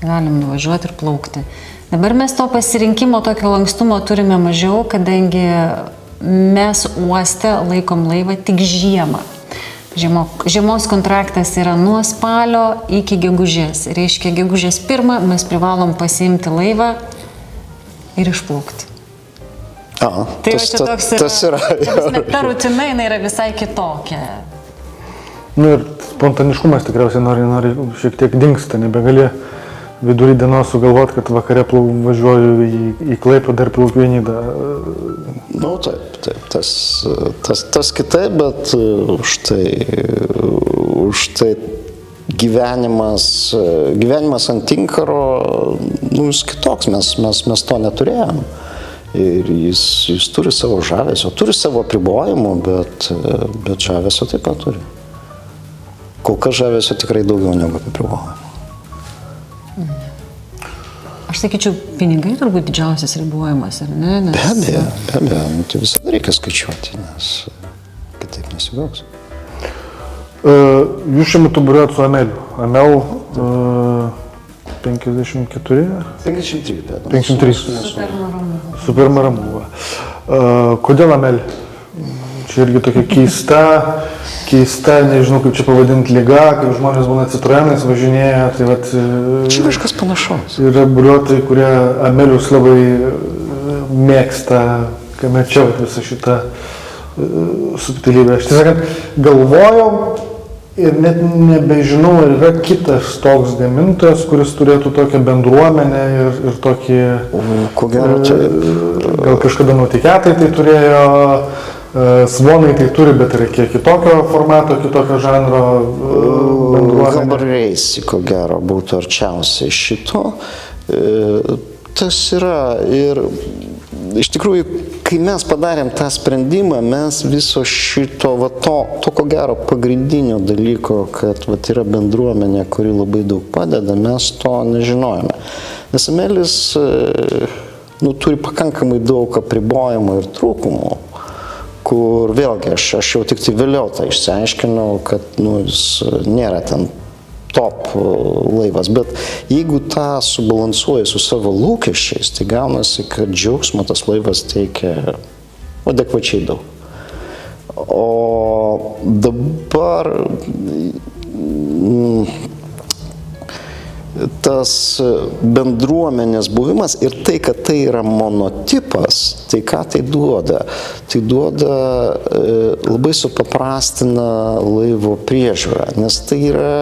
[SPEAKER 3] galim nuvažiuoti ir plaukti. Dabar mes to pasirinkimo, tokio lankstumo turime mažiau, kadangi mes uoste laikom laivą tik žiemą. Žiemos kontraktas yra nuo spalio iki gegužės. Reiškia, gegužės 1 mes privalom pasiimti laivą ir išplaukti. Tai čia toks yra. Ta rutina yra visai kitokia.
[SPEAKER 1] Ir spontaniškumas tikriausiai nori šiek tiek dingsta, nebegali vidury dienos sugalvoti, kad vakare važiuoju į Klaipėdą ir plaukiu į Nidą.
[SPEAKER 2] Taip, tas kitaip, bet štai gyvenimas ant inkaro, jis kitoks, mes to neturėjom. Ir jis turi savo žavesio, turi savo apribojimų, bet žavesio taip pat turi. Kol kas žavesio tikrai daugiau negu apribojimų.
[SPEAKER 3] Aš sakyčiau, pinigai turbūt didžiausias ribojimas, ar ne?
[SPEAKER 2] Be abejo, tai visada reikia skaičiuoti, nes kitaip nesigauks.
[SPEAKER 1] Jūs šiuo metu būrėjot su Ameliu. Amel 54? 53. Super Maramuva. Kodėl Amel? Čia irgi tokia keista, nežinau kaip čia pavadinti, liga, kai žmonės būna Citroenais važinėja, tai vat...
[SPEAKER 2] Čia kažkas panašaus.
[SPEAKER 1] Yra buriuotojai, kurie Amelius labai mėgsta, kai mečiau visą šitą subtilybę. Aš tiesiog galvojau ir net nebežinau, ar yra kitas toks gamintojas, kuris turėtų tokią bendruomenę ir tokį...
[SPEAKER 2] Ko gero,
[SPEAKER 1] gal kažkada Nautiketai tai turėjo... Svonai tai turi, bet yra kiek kitokio formato, kitokio žanro bendruomenė.
[SPEAKER 2] Humber Race, ko gero, būtų arčiausiai šito. Tas yra ir iš tikrųjų, kai mes padarėm tą sprendimą, mes viso šito, to ko gero pagrindinio dalyko, kad yra bendruomenė, kuri labai daug padeda, mes to nežinojame. Nes Amelis turi pakankamai daug apribojimų ir trūkumų, kur vėlgi aš jau tik tai vėliau tą išsiaiškinau, kad jis nėra ten top laivas, bet jeigu tą subalansuoji su savo lūkesčiais, tai gaunasi, kad džiaugsmo tas laivas teikia adekvačiai daug. O dabar tas bendruomenės buvimas ir tai, kad tai yra monotipas, tai ką tai duoda? Tai duoda labai supaprastina laivo priežiūrą, nes tai yra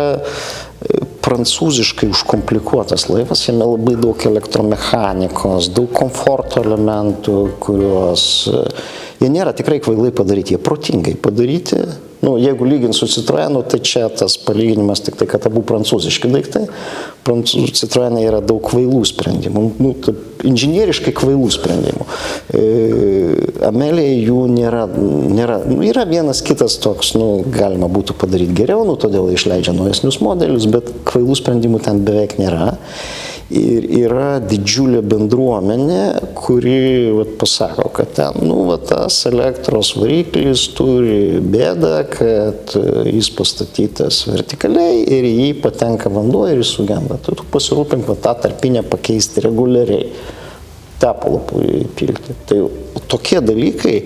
[SPEAKER 2] prancūziškai užkomplikuotas laivas, jame labai daug elektromechanikos, daug komforto elementų, kuriuos jie nėra tikrai kvailai padaryti, jie protingai padaryti. Jeigu lygint su Citroenu, tai čia tas palyginimas tik tai, kad abu prancūziški daiktai. Citroenai yra daug kvailų sprendimų, inžinieriškai kvailų sprendimų. Amelija jų nėra, yra vienas kitas toks, galima būtų padaryti geriau, todėl išleidžia naujesnius modelius, bet kvailų sprendimų ten beveik nėra. Ir yra didžiulė bendruomenė, kuri pasako, kad ten, tas elektros variklis turi bėdą, kad jis pastatytas vertikaliai ir į jį patenka vanduo ir jis sugenda. Tu pasirūpink tą tarpinę pakeisti reguliariai, tepalą įpilti. Tai tokie dalykai,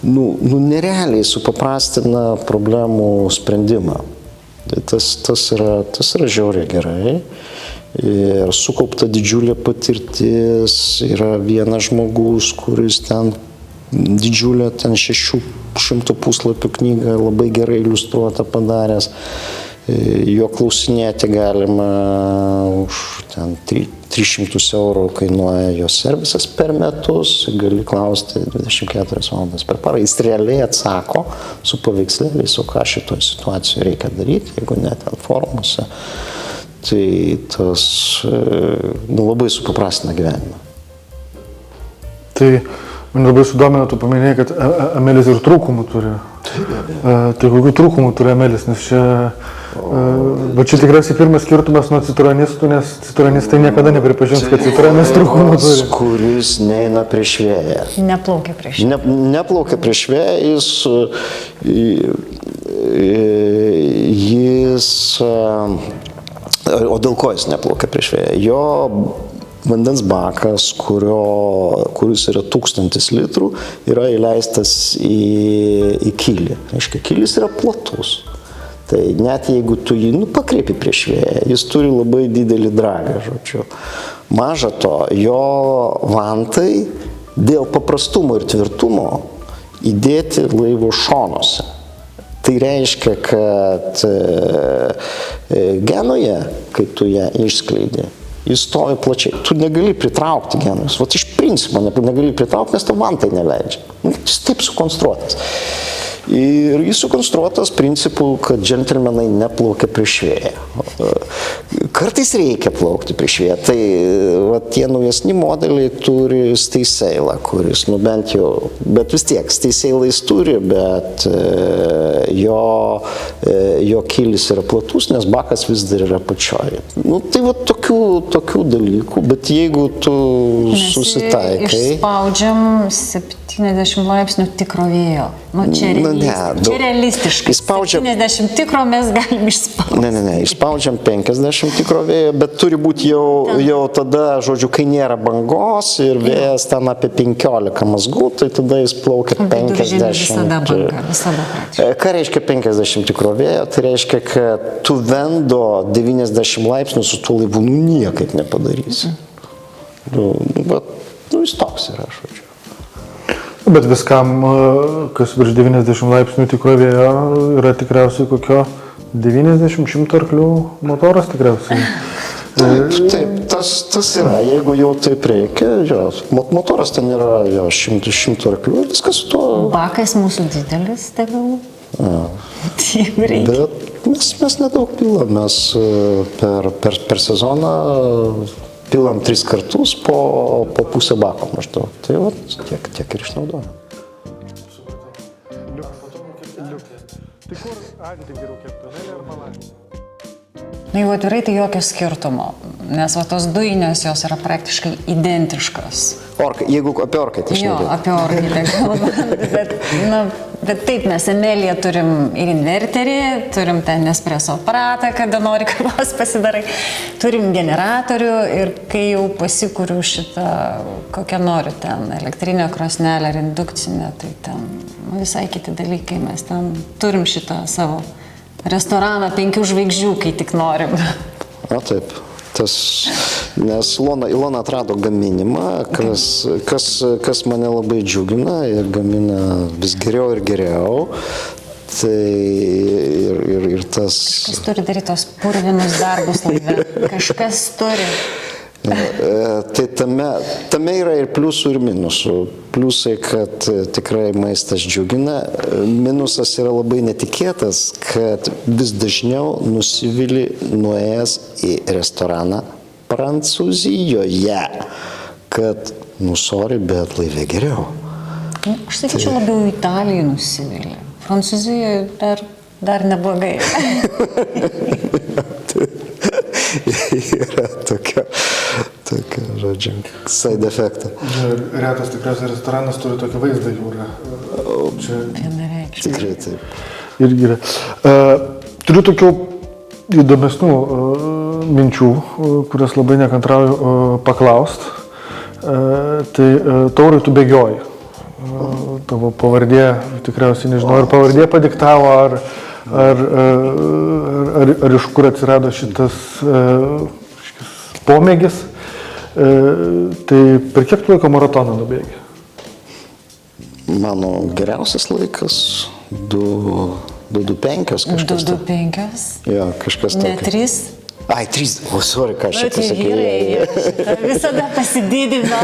[SPEAKER 2] nerealiai supaprastina problemų sprendimą. Tai tas yra žiauriai gerai. Ir sukaupta didžiulė patirtis, yra vienas žmogus, kuris ten didžiulę 600 puslapių knygą labai gerai iliustruotą padaręs. Jo klausinėti galima už 300 eurų kainuoja jo servisas per metus, gali klausti 24 valandas per parą. Jis realiai atsako su paveikslėliais, o ką šitoje situacijoje reikia daryti, jeigu ne ten forumuose. Tai tas labai supaprastina gyvenimą.
[SPEAKER 1] Tai man labai sudomina, tu paminėjai, kad Amelis ir trūkumų turi. Tai kokių trūkumų turi Amelis, nes čia Bet čia tikriausiai pirmas skirtumas nuo citronistų, nes citronistai niekada nepripažins, kad citronas trūkumų turi.
[SPEAKER 2] Kuris neina prieš vėją.
[SPEAKER 3] Neplaukia prieš vėją.
[SPEAKER 2] Neplaukia prieš vėją, o dėl ko jis neplaukia prieš vėją? Jo vandens bakas, kuris yra 1000 litrų, yra įleistas į kylį. Aiškiai, kylis yra platus. Tai net jeigu tu jį pakreipi prieš vėją, jis turi labai didelį dragą, žodžiu. Maža to, jo vantai dėl paprastumo ir tvirtumo įdėti laivo šonuose. Tai reiškia, kad genoje, kai tu ją išskleidi, jis stovi plačiai. Tu negali pritraukti genus. Vat iš principo negali pritraukti, nes tau vantai neleidžia. Jis taip sukonstruotas. Ir jis sukonstruotas principu, kad džentelmenai neplaukia prieš vėją. Kartais reikia plaukti prieš vėją. Tai tie naujesni modeliai turi staysailą, kuris, bent jau, bet vis tiek, staysailą jis turi, bet jo kylis yra platus, nes bakas vis dar yra pačioje. Tai tokių dalykų, bet jeigu tu susitaikai...
[SPEAKER 3] Išspaudžiam 70 laipsnių tikro vėjo. Čia realistiškai. 70 tikro mes galim išspausti.
[SPEAKER 2] Ne, išspaudžiam 50 tikro vėjo, bet turi būti jau tada, žodžiu, kai nėra bangos ir vėjas ten apie 15 mazgų, tai tada jis plaukia 50.
[SPEAKER 3] Visada banga.
[SPEAKER 2] Ką reiškia 50 tikro vėjo? Tai reiškia, kad tu vendo 90 laipsnių su tuo laivu niekaip nepadarysi. Jis toks yra, žodžiu.
[SPEAKER 1] Bet viskam, kas virš 90 laipsnių tikro vėjo, yra tikriausiai kokio 90-100 arklių motoras tikriausiai.
[SPEAKER 2] Taip, tas yra, jeigu jau taip reikia, motoras ten yra 100 arklių, viskas su tuo.
[SPEAKER 3] Bakas mūsų didelis degalų.
[SPEAKER 2] Bet mes nedaug pilam, mes per sezoną pilam 3 kartus po pusę bako maždaug. Tai tiek ir išnaudojam.
[SPEAKER 1] Tai kur antį geriau keptonėlį ar malanį?
[SPEAKER 3] Jeigu atvirai, tai jokio skirtumo, nes tos dujinės jos yra praktiškai identiškos.
[SPEAKER 2] Jeigu apie orkaitę šnekėt.
[SPEAKER 3] Jo, apie orkaitę kalbant, bet taip, mes Emelyje turim ir inverterį, turim ten Nespresso aparatą, kada nori kavos pasidarai, turim generatorių ir kai jau pasikuriu šitą, kokią noriu ten, elektrinę krosnelę ar indukcinę, tai ten visai kiti dalykai, mes ten turim šitą savo restoraną 5 žvaigždžių, kai tik norim.
[SPEAKER 2] O taip. Nes Ilona atrado gaminimą, kas mane labai džiugina ir gamina vis geriau ir geriau. Tai ir tas...
[SPEAKER 3] Kažkas turi daryti tos purvinus darbus laive. Kažkas turi.
[SPEAKER 2] Tai tame yra ir pliusų ir minusų. Pliusai, kad tikrai maistas džiugina. Minusas yra labai netikėtas, kad vis dažniau nusivili nuėjęs į restoraną Prancūzijoje, kad, sorry, bet laive geriau.
[SPEAKER 3] Aš sakyčiau, labiau Italijai nusivili. Prancūzijoje dar neblogai. Yra
[SPEAKER 2] tokia, žodžiu, side efektą.
[SPEAKER 1] Retas tikriausiai restoranas turi tokį vaizdą jūrą.
[SPEAKER 3] Vienareikšmiai.
[SPEAKER 2] Tikrai taip.
[SPEAKER 1] Irgi yra. Turiu tokių įdomesnių minčių, kurias labai nekantrauju paklaust. Tai Taurai, tu bėgioji. Tavo pavardė, tikriausiai nežinau, ar pavardė padiktavo, ar iš kur atsirado šitas pomėgis. Tai per kiek laiko maratoną nubėgi?
[SPEAKER 2] Mano geriausias laikas 2:25 kažkas.
[SPEAKER 3] 2:25?
[SPEAKER 2] Jo, kažkas tokio.
[SPEAKER 3] Ne 3?
[SPEAKER 2] Ai, 3, sorry, ką aš čia
[SPEAKER 3] pasakiau. Visada pasididina.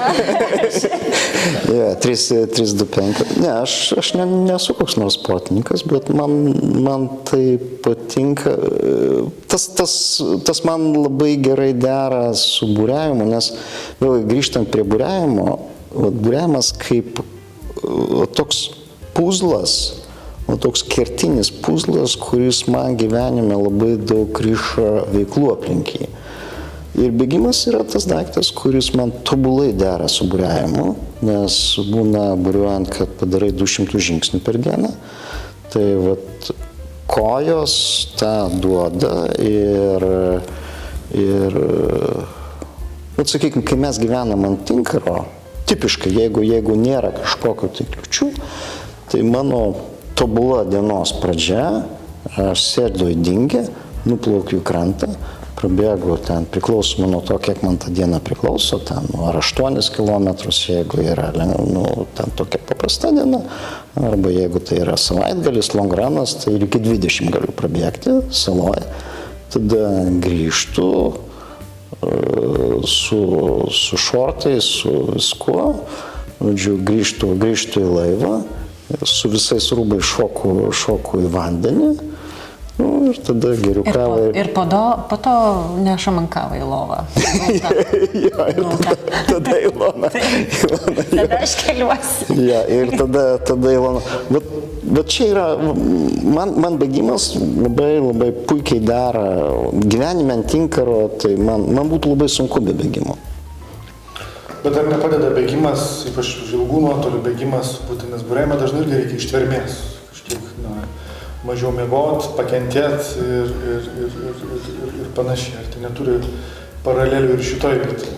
[SPEAKER 2] 3:25. Ne, aš nesu koks nors sportininkas, bet man tai patinka. Tas man labai gerai dera su buriavimu, nes vėl grįžtant prie buriavimo, buriavimas kaip toks puzlas, O toks kertinis puzlas, kuris man gyvenime labai daug riša veiklų aplinkiai. Ir bėgimas yra tas daiktas, kuris man tobulai dera su buriavimu, nes būna buriuojant, kad padarai 200 žingsnių per dieną. Tai vat kojos tą duoda ir sakykime, kai mes gyvenam ant tinkaro, tipiškai, jeigu nėra kažkokio tai kliučių, tai mano tobula dienos pradžia, aš sėdu į dingę, nuplaukiu į krantą, prabėgu ten priklausomai nuo to, kiek man tą dieną priklauso, ten ar 8 kilometrus, jeigu yra ten tokia paprasta diena, arba jeigu tai yra savaitgalis, long runas, tai iki 20 galiu prabėgti saloje, tada grįžtu su šortais, su viskuo, grįžtu į laivą, su visais rūbais šoku į vandenį, ir tada geriu kavą.
[SPEAKER 3] Ir po to nešam ant kavą į lovą.
[SPEAKER 2] Jo, ir tada Ilona.
[SPEAKER 3] Tada aš keliuosi.
[SPEAKER 2] Ja, ir tada Ilona. Bet čia yra, man bėgimas labai puikiai dera. Gyvenime ant tinkaro, tai man būtų labai sunku be bėgimo.
[SPEAKER 1] Bet ar nepadeda bėgimas, ypač ilgų nuotolių bėgimas, būtent nes buriavime dažnai irgi reikia ištvermės, kažkiek mažiau miegot, pakentėt ir panašiai. Ar tai neturi paralelių ir šitoj vietoj?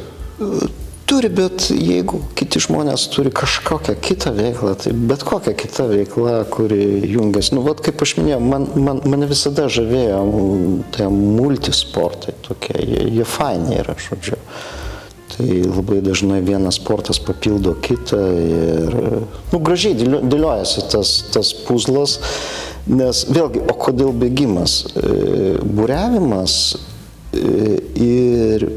[SPEAKER 2] Turi, bet jeigu kiti žmonės turi kažkokią kitą veiklą, tai bet kokia kita veikla, kuri jungiasi. Kaip aš minėjau, mane visada žavėjo tie multisportai tokie, jie faini yra, žodžiu. Tai labai dažnai vienas sportas papildo kitą ir gražiai dėliojasi tas puzlas, nes vėlgi, o kodėl bėgimas? Buriavimas ir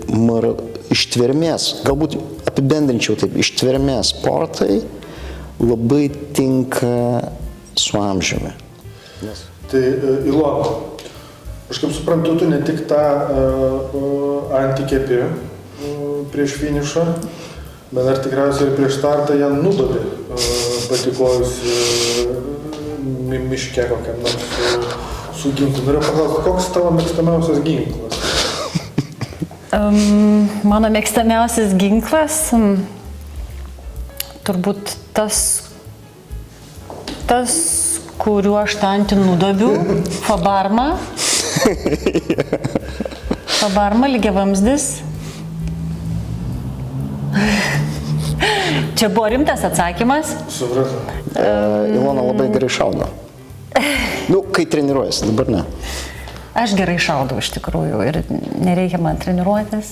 [SPEAKER 2] ištvermės, galbūt apibendrinčiau taip, ištvermės sportai labai tinka su amžiumi.
[SPEAKER 1] Tai Ilona, aš kaip suprantu, tu ne tik tą antikepi prieš finišą, bet dar tikriausiai ir prieš startą ją nudobi patikojusi miške kokiam nors su ginklu. Noriu paklausti, koks tavo mėgstamiausias ginklas?
[SPEAKER 3] Mano mėgstamiausias ginklas turbūt tas, kuriuo aš tą antį nudobiu, Fabarma. Fabarma, lygiavamzdis. Čia buvo rimtas atsakymas.
[SPEAKER 1] Supratau.
[SPEAKER 2] Ilona labai gerai šaudo. Kai treniruojasi, dabar ne.
[SPEAKER 3] Aš gerai šaudau iš tikrųjų ir nereikia man treniruotis.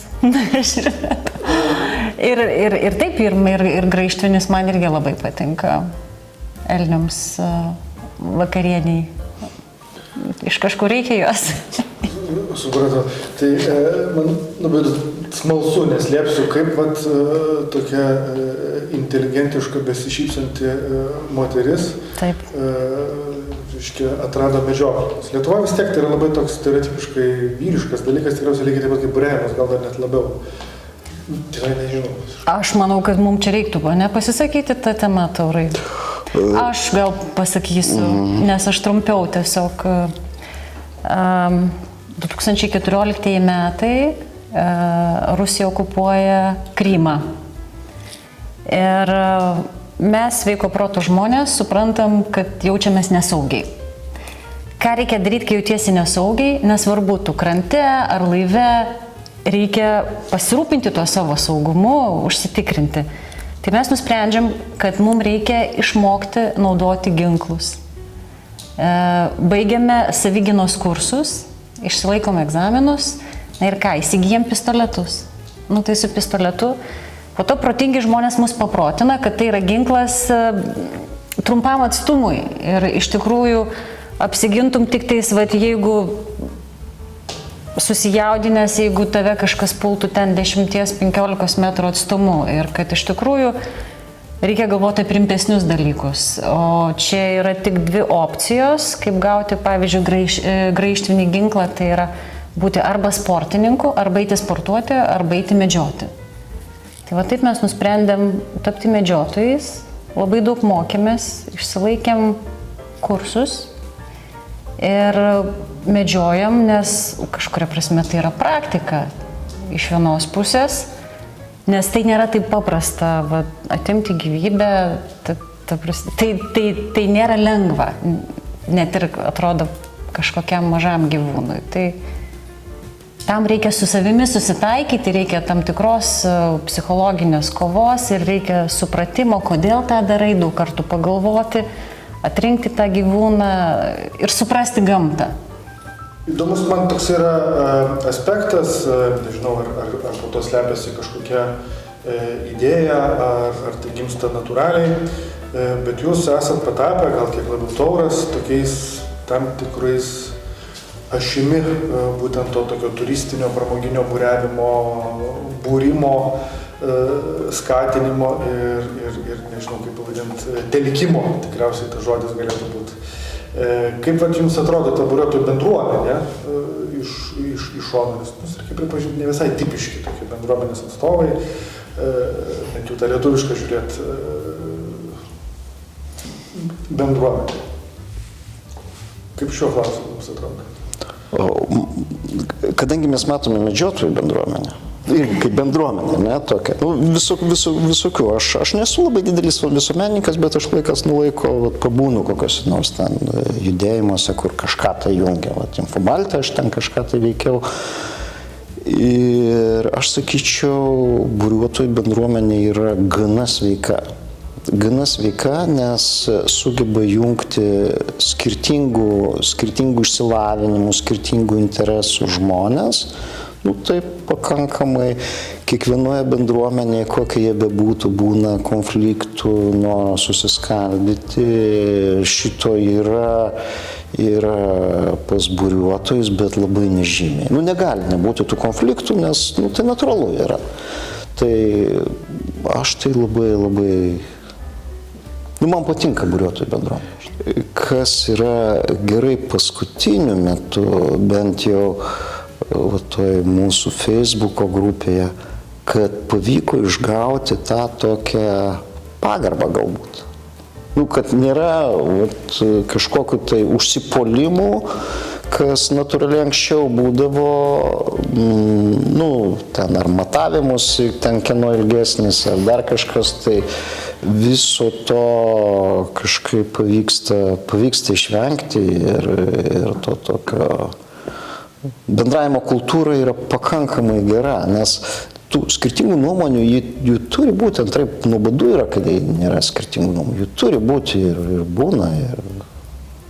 [SPEAKER 3] ir taip, ir graištvinis man irgi labai patinka elniams vakarieniai. Iš kažkur reikia juos.
[SPEAKER 1] Supratau. Tai man labai smalsu, neslėpsiu, kaip tokia inteligentiška, besišypsanti moteris atrado medžioklę. Lietuva vis tiek tai yra labai toks stereotipiškai vyriškas dalykas, tikriausiai lygiai taip pat kaip buriavimas, gal dar net labiau. Tikrai nežinau. Aš
[SPEAKER 3] manau, kad mums čia reiktų nepasisakyti tą temą, Taurai. Aš gal pasakysiu, nes aš trumpiau tiesiog. 2014 metai Rusija okupuoja Krymą. Ir mes sveiko proto žmonės suprantam, kad jaučiamės nesaugiai. Ką reikia daryti, kai jautiesi nesaugiai, nesvarbu, tu krante ar laive, reikia pasirūpinti tuo savo saugumu, užsitikrinti. Tai mes nusprendžiam, kad mums reikia išmokti naudoti ginklus. Baigiame savigynos kursus, išsilaikom egzaminus, ir ką, įsigijam pistoletus. Tai su pistoletu. Po to protingi žmonės mus paprotina, kad tai yra ginklas trumpam atstumui. Ir iš tikrųjų apsigintum tik tais, jeigu susijaudinęs, jeigu tave kažkas pultų ten 10-15 metrų atstumu. Ir kad iš tikrųjų reikia galvoti apie rimtesnius dalykus. O čia yra tik dvi opcijos, kaip gauti, pavyzdžiui, graištvinį ginklą, tai yra būti arba sportininku, arba eiti sportuoti, arba eiti medžioti. Tai taip mes nusprendėm tapti medžiotojais, labai daug mokėmės, išsilaikėm kursus ir medžiojam, nes kažkuria prasme tai yra praktika iš vienos pusės, nes tai nėra taip paprasta, atimti gyvybę, tai nėra lengva, net ir atrodo kažkokiam mažam gyvūnui. Tai tam reikia su savimi susitaikyti, reikia tam tikros psichologinės kovos ir reikia supratimo, kodėl tą darai, daug kartų pagalvoti, atrinkti tą gyvūną ir suprasti gamtą.
[SPEAKER 1] Įdomus man toks yra aspektas, nežinau, ar po to slepiasi kažkokia idėja, ar tai gimsta natūraliai, bet jūs esat patapę, gal kiek labiau tauras, tokiais tam tikrais ašimi, būtent to tokio turistinio, pramoginio būrevimo, būrimo, skatinimo ir nežinau kaip pavadinti, telkimo, tikriausiai tas žodis galėtų būti. Kaip jums atrodo ta buriuotojų bendruomenė iš šono, nes reikia pripažinti, ne visai tipiški tokie bendruomenės atstovai, bent jau tą lietuvišką žiūrėti bendruomenę. Kaip šiuo klausimu jums atrodo?
[SPEAKER 2] Kadangi mes matome medžiotojų bendruomenę, irgi kaip bendruomenė, ne, tokia, visokių, aš nesu labai didelis visuomenininkas, bet aš laikas nuo laiko pabūnu kokios nors ten judėjimuose, kur kažką tai jungia, Infobalte aš ten kažką tai veikiau. Ir aš sakyčiau, buriuotojų bendruomenė yra gana sveika. Gana sveika, nes sugeba jungti skirtingų išsilavinimų, skirtingų interesų žmonės. Taip pakankamai kiekvienoje bendruomenėje, kokie jie bebūtų, būna konfliktų, noro susiskaldyti. Šito yra pas buriuotojus, bet labai nežymiai. Negali nebūti tų konfliktų, nes tai natūralu yra. Tai aš tai labai man patinka buriuotojų bendruomenė. Kas yra gerai paskutiniu metu, bent jau toj mūsų Facebooko grupėje, kad pavyko išgauti tą tokią pagarbą galbūt. Kad nėra kažkokiu tai užsipuolimų, kas natūraliai anksčiau būdavo, ten ar matavimus, ten kieno ilgesnis, ar dar kažkas, tai viso to kažkaip pavyksta išvengti ir to tokio bendravimo kultūra yra pakankamai gera, nes tų skirtingų nuomonių jų turi būti, antraip nuobodu yra, kad nėra skirtingų nuomonių, jų turi būti ir būna,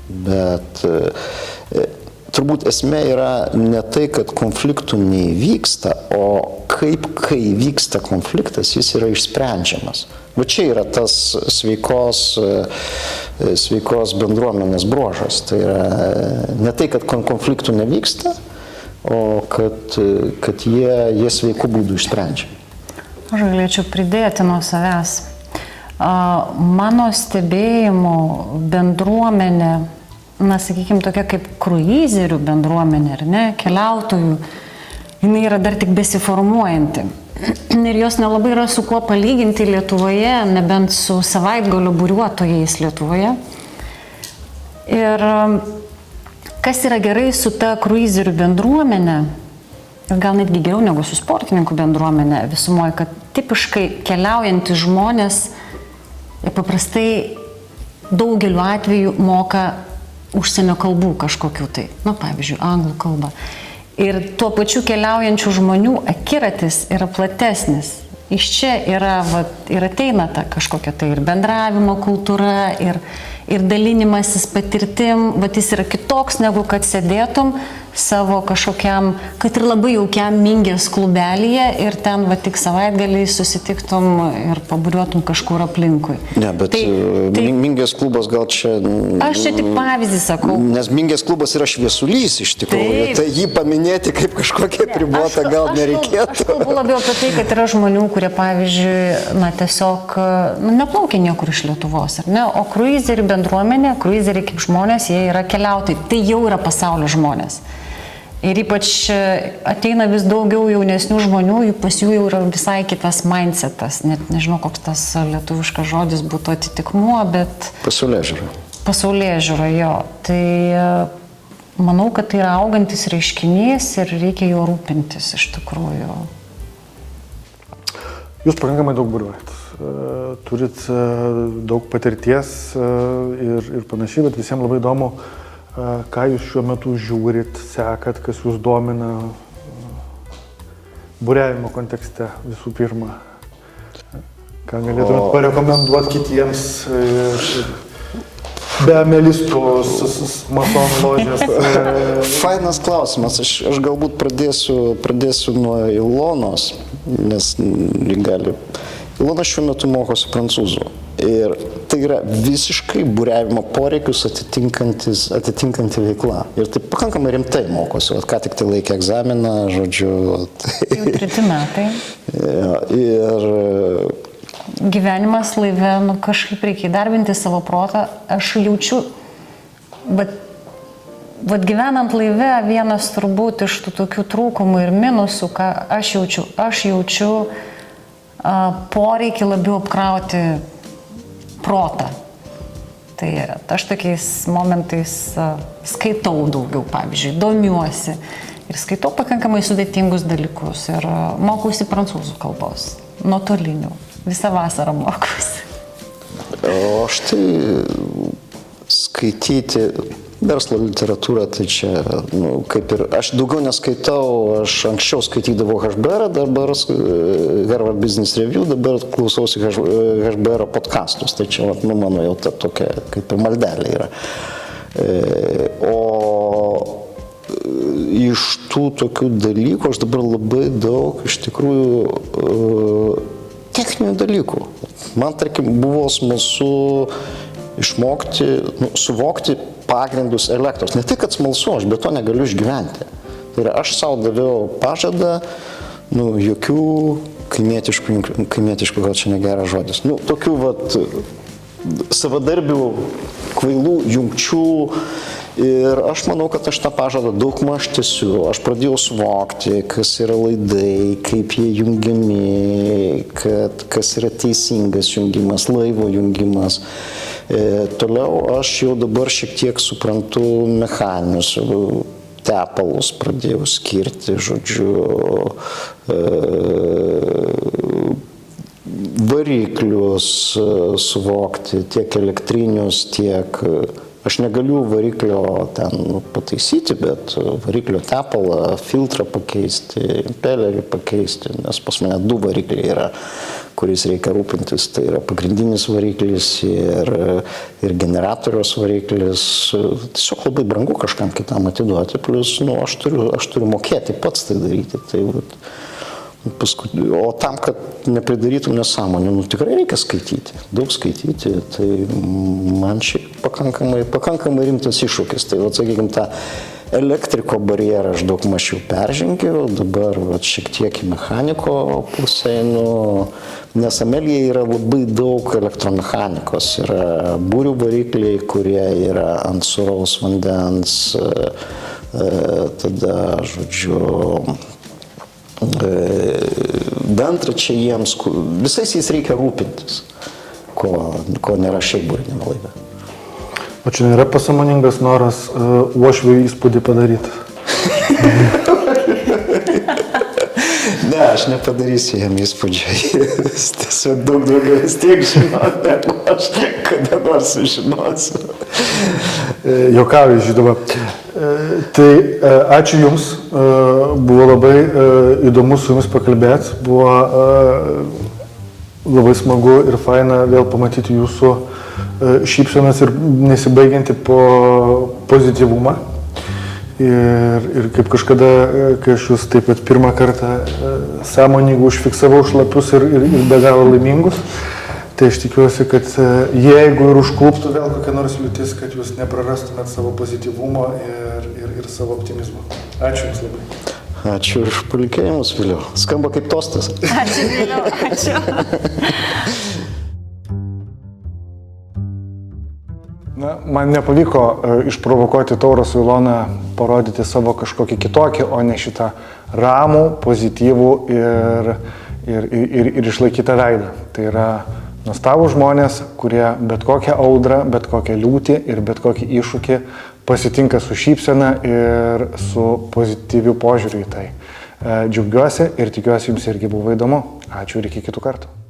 [SPEAKER 2] bet turbūt esmė yra ne tai, kad konfliktų neįvyksta, o kai vyksta konfliktas, jis yra išsprendžiamas. Va čia yra tas sveikos bendruomenės bruožas. Tai yra ne tai, kad konfliktų nevyksta, o kad jie sveikų būdų išsprendžia.
[SPEAKER 3] Aš galėčiau pridėti nuo savęs. Mano stebėjimo bendruomenė, sakykime, tokia kaip kruizerių bendruomenė, ar ne, keliautojų, jinai yra dar tik besiformuojanti. Ir jos nelabai yra su kuo palyginti Lietuvoje, nebent su savaitgalio buriuotojais Lietuvoje. Ir kas yra gerai su ta kruizerių bendruomenė, ir gal netgi geriau negu su sportininkų bendruomenė visumoje, kad tipiškai keliaujantys žmonės paprastai daugeliu atveju moka užsienio kalbų kažkokių tai, pavyzdžiui, anglų kalbą. Ir tuo pačiu keliaujančių žmonių akiratis yra platesnis. Iš čia ir ateina ta kažkokia tai ir bendravimo kultūra, ir dalinimasis patirtim, jis yra kitoks negu kad sėdėtum savo kažkokiam, kad ir labai jaukiam Mingės klubelyje ir ten tik savaitgaliai susitiktum ir paburiuotum kažkur aplinkui.
[SPEAKER 2] Ne, bet Mingės klubas gal čia...
[SPEAKER 3] Aš čia tik pavyzdį sakau.
[SPEAKER 2] Nes Mingės klubas yra šviesulys iš tikrųjų, tai jį paminėti kaip kažkokia pribota gal nereikėtų.
[SPEAKER 3] Aš kalbu labiau apie tai, kad yra žmonių, kurie pavyzdžiui, tiesiog neplaukia niekur iš Lietuvos, ar ne? O kruizerių bendruomenė, kruizeriai kaip žmonės, jie yra keliautojai, tai jau yra pasaulio žmonės. Ir ypač ateina vis daugiau jaunesnių žmonių, pas jų jau yra visai kitas mindsetas. Net nežinau, koks tas lietuviškas žodis būtų atitikmuo, bet...
[SPEAKER 2] Pasaulėžiūra.
[SPEAKER 3] pasaulyje žiūro jo. Tai manau, kad tai yra augantis reiškinys ir reikia jo rūpintis iš tikrųjų.
[SPEAKER 1] Jūs pakankamai daug buriuojat. Turit daug patirties ir panašiai, bet visiems labai įdomu, ką jūs šiuo metu žiūrit, sekat, kas jūs domina buriavimo kontekste visų pirma. Ką galėtumėt parekomenduoti kitiems be amelistų masonų ložės?
[SPEAKER 2] Fainas klausimas. Aš galbūt pradėsiu nuo Ilonos, nes Ilona šiuo metu mokosi prancūzų. Ir tai yra visiškai buriavimo poreikius atitinkanti veikla. Ir tai pakankamai rimtai mokosi. Ką tik tai laikė egzaminą, žodžiu.
[SPEAKER 3] Jau 3 metai.
[SPEAKER 2] Ir
[SPEAKER 3] gyvenimas laive, kažkaip reikia įdarbinti savo protą. Aš jaučiu, bet gyvenant laive, vienas turbūt iš tų tokių trūkumų ir minusų, ką aš jaučiu poreikį labiau apkrauti protą. Tai aš tokiais momentais skaitau daugiau, pavyzdžiui, domiuosi ir skaitau pakankamai sudėtingus dalykus ir mokausi prancūzų kalbos, nuotolinių. Visą vasarą mokusi.
[SPEAKER 2] O aš tai skaityti verslo literatūrą, tai čia, kaip ir, aš daugiau neskaitau, aš anksčiau skaitydavau HBR, dabar Harvard Business Review, dabar klausausi HBR podcastus, tai čia, mano jau ta tokia, kaip ir maldelė yra. O iš tų tokių dalykų aš dabar labai daug, iš tikrųjų, techninių dalykų. Man, tarkim, buvo smalsu išmokti, suvokti pagrindus elektros. Ne tik, kad smalsu, aš be to negaliu išgyventi. Tai yra, aš savo daviau pažadą, jokių kaimietiškų, gal čia negeras žodis, tokių savadarbių, kvailų jungčių. Ir aš manau, kad aš tą pažadą daug maž tęsiu. Aš pradėjau suvokti, kas yra laidai, kaip jie jungiami, kas yra teisingas jungimas, laivo jungimas. Toliau aš jau dabar šiek tiek suprantu mechaninius tepalus, pradėjau skirti, žodžiu, variklius suvokti, tiek elektrinius, tiek... Aš negaliu variklio ten pataisyti, bet variklio tepalą, filtrą pakeisti, impelerį pakeisti, nes pas mane 2 varikliai yra, kuriais reikia rūpintis. Tai yra pagrindinis variklis ir generatoriaus variklis. Tiesiog labai brangu kažkam kitam atiduoti, plus aš turiu mokėti pats tai daryti. Tai, o tam, kad nepridarytum nesąmonę, tikrai reikia skaityti, daug skaityti, tai man šiaip pakankamai rimtas iššūkis. Tai, sakykime, tą elektriko barjerą aš daug mažiau peržengiau, dabar šiek tiek į mechaniko pusę einu, nes Amelyje yra labai daug elektromechanikos, yra būrių varikliai, kurie yra ant sūraus vandens, tada, žodžiu, dantračiai jiems, visais jais reikia rūpintis, ko nėra šiaip būriniame laive.
[SPEAKER 1] O čia nėra pasąmoningas noras uošviui įspūdį padaryti?
[SPEAKER 2] Ne, aš nepadarysiu jam įspūdžio. Jis tiesiog daug daugiau vis tiek žinot, negu aš kada nors sužinosiu.
[SPEAKER 1] Juokauju, žydova. Tai ačiū Jums, buvo labai įdomu su Jumis pakalbėti, buvo labai smagu ir faina vėl pamatyti Jūsų šypsenas ir nesibaigianti po pozityvumą. Ir kaip kažkada, kai aš Jūs taip pat pirmą kartą sąmoningai užfiksavau šlapius ir be galo laimingus, tai aš tikiuosi, kad jeigu ir užkluptų vėl kokia nors liūtis, kad Jūs neprarastumėt savo pozityvumo ir savo optimizmo. Ačiū Jums labai.
[SPEAKER 2] Ačiū už palinkėjimus, Viliau. Skamba kaip tostas.
[SPEAKER 3] Ačiū, Viliau, ačiū.
[SPEAKER 1] Man nepavyko išprovokuoti Taurą su Ilona, parodyti savo kažkokį kitokį, o ne šitą ramų, pozityvų ir išlaikytą veidą. Tai yra Nuostabūs žmonės, kurie bet kokią audrą, bet kokią liūtį ir bet kokį iššūkį pasitinka su šypsena ir su pozityviu požiūriu į tai. Džiaugiuosi ir tikiuosi jums irgi buvo įdomu. Ačiū ir iki kitų kartų.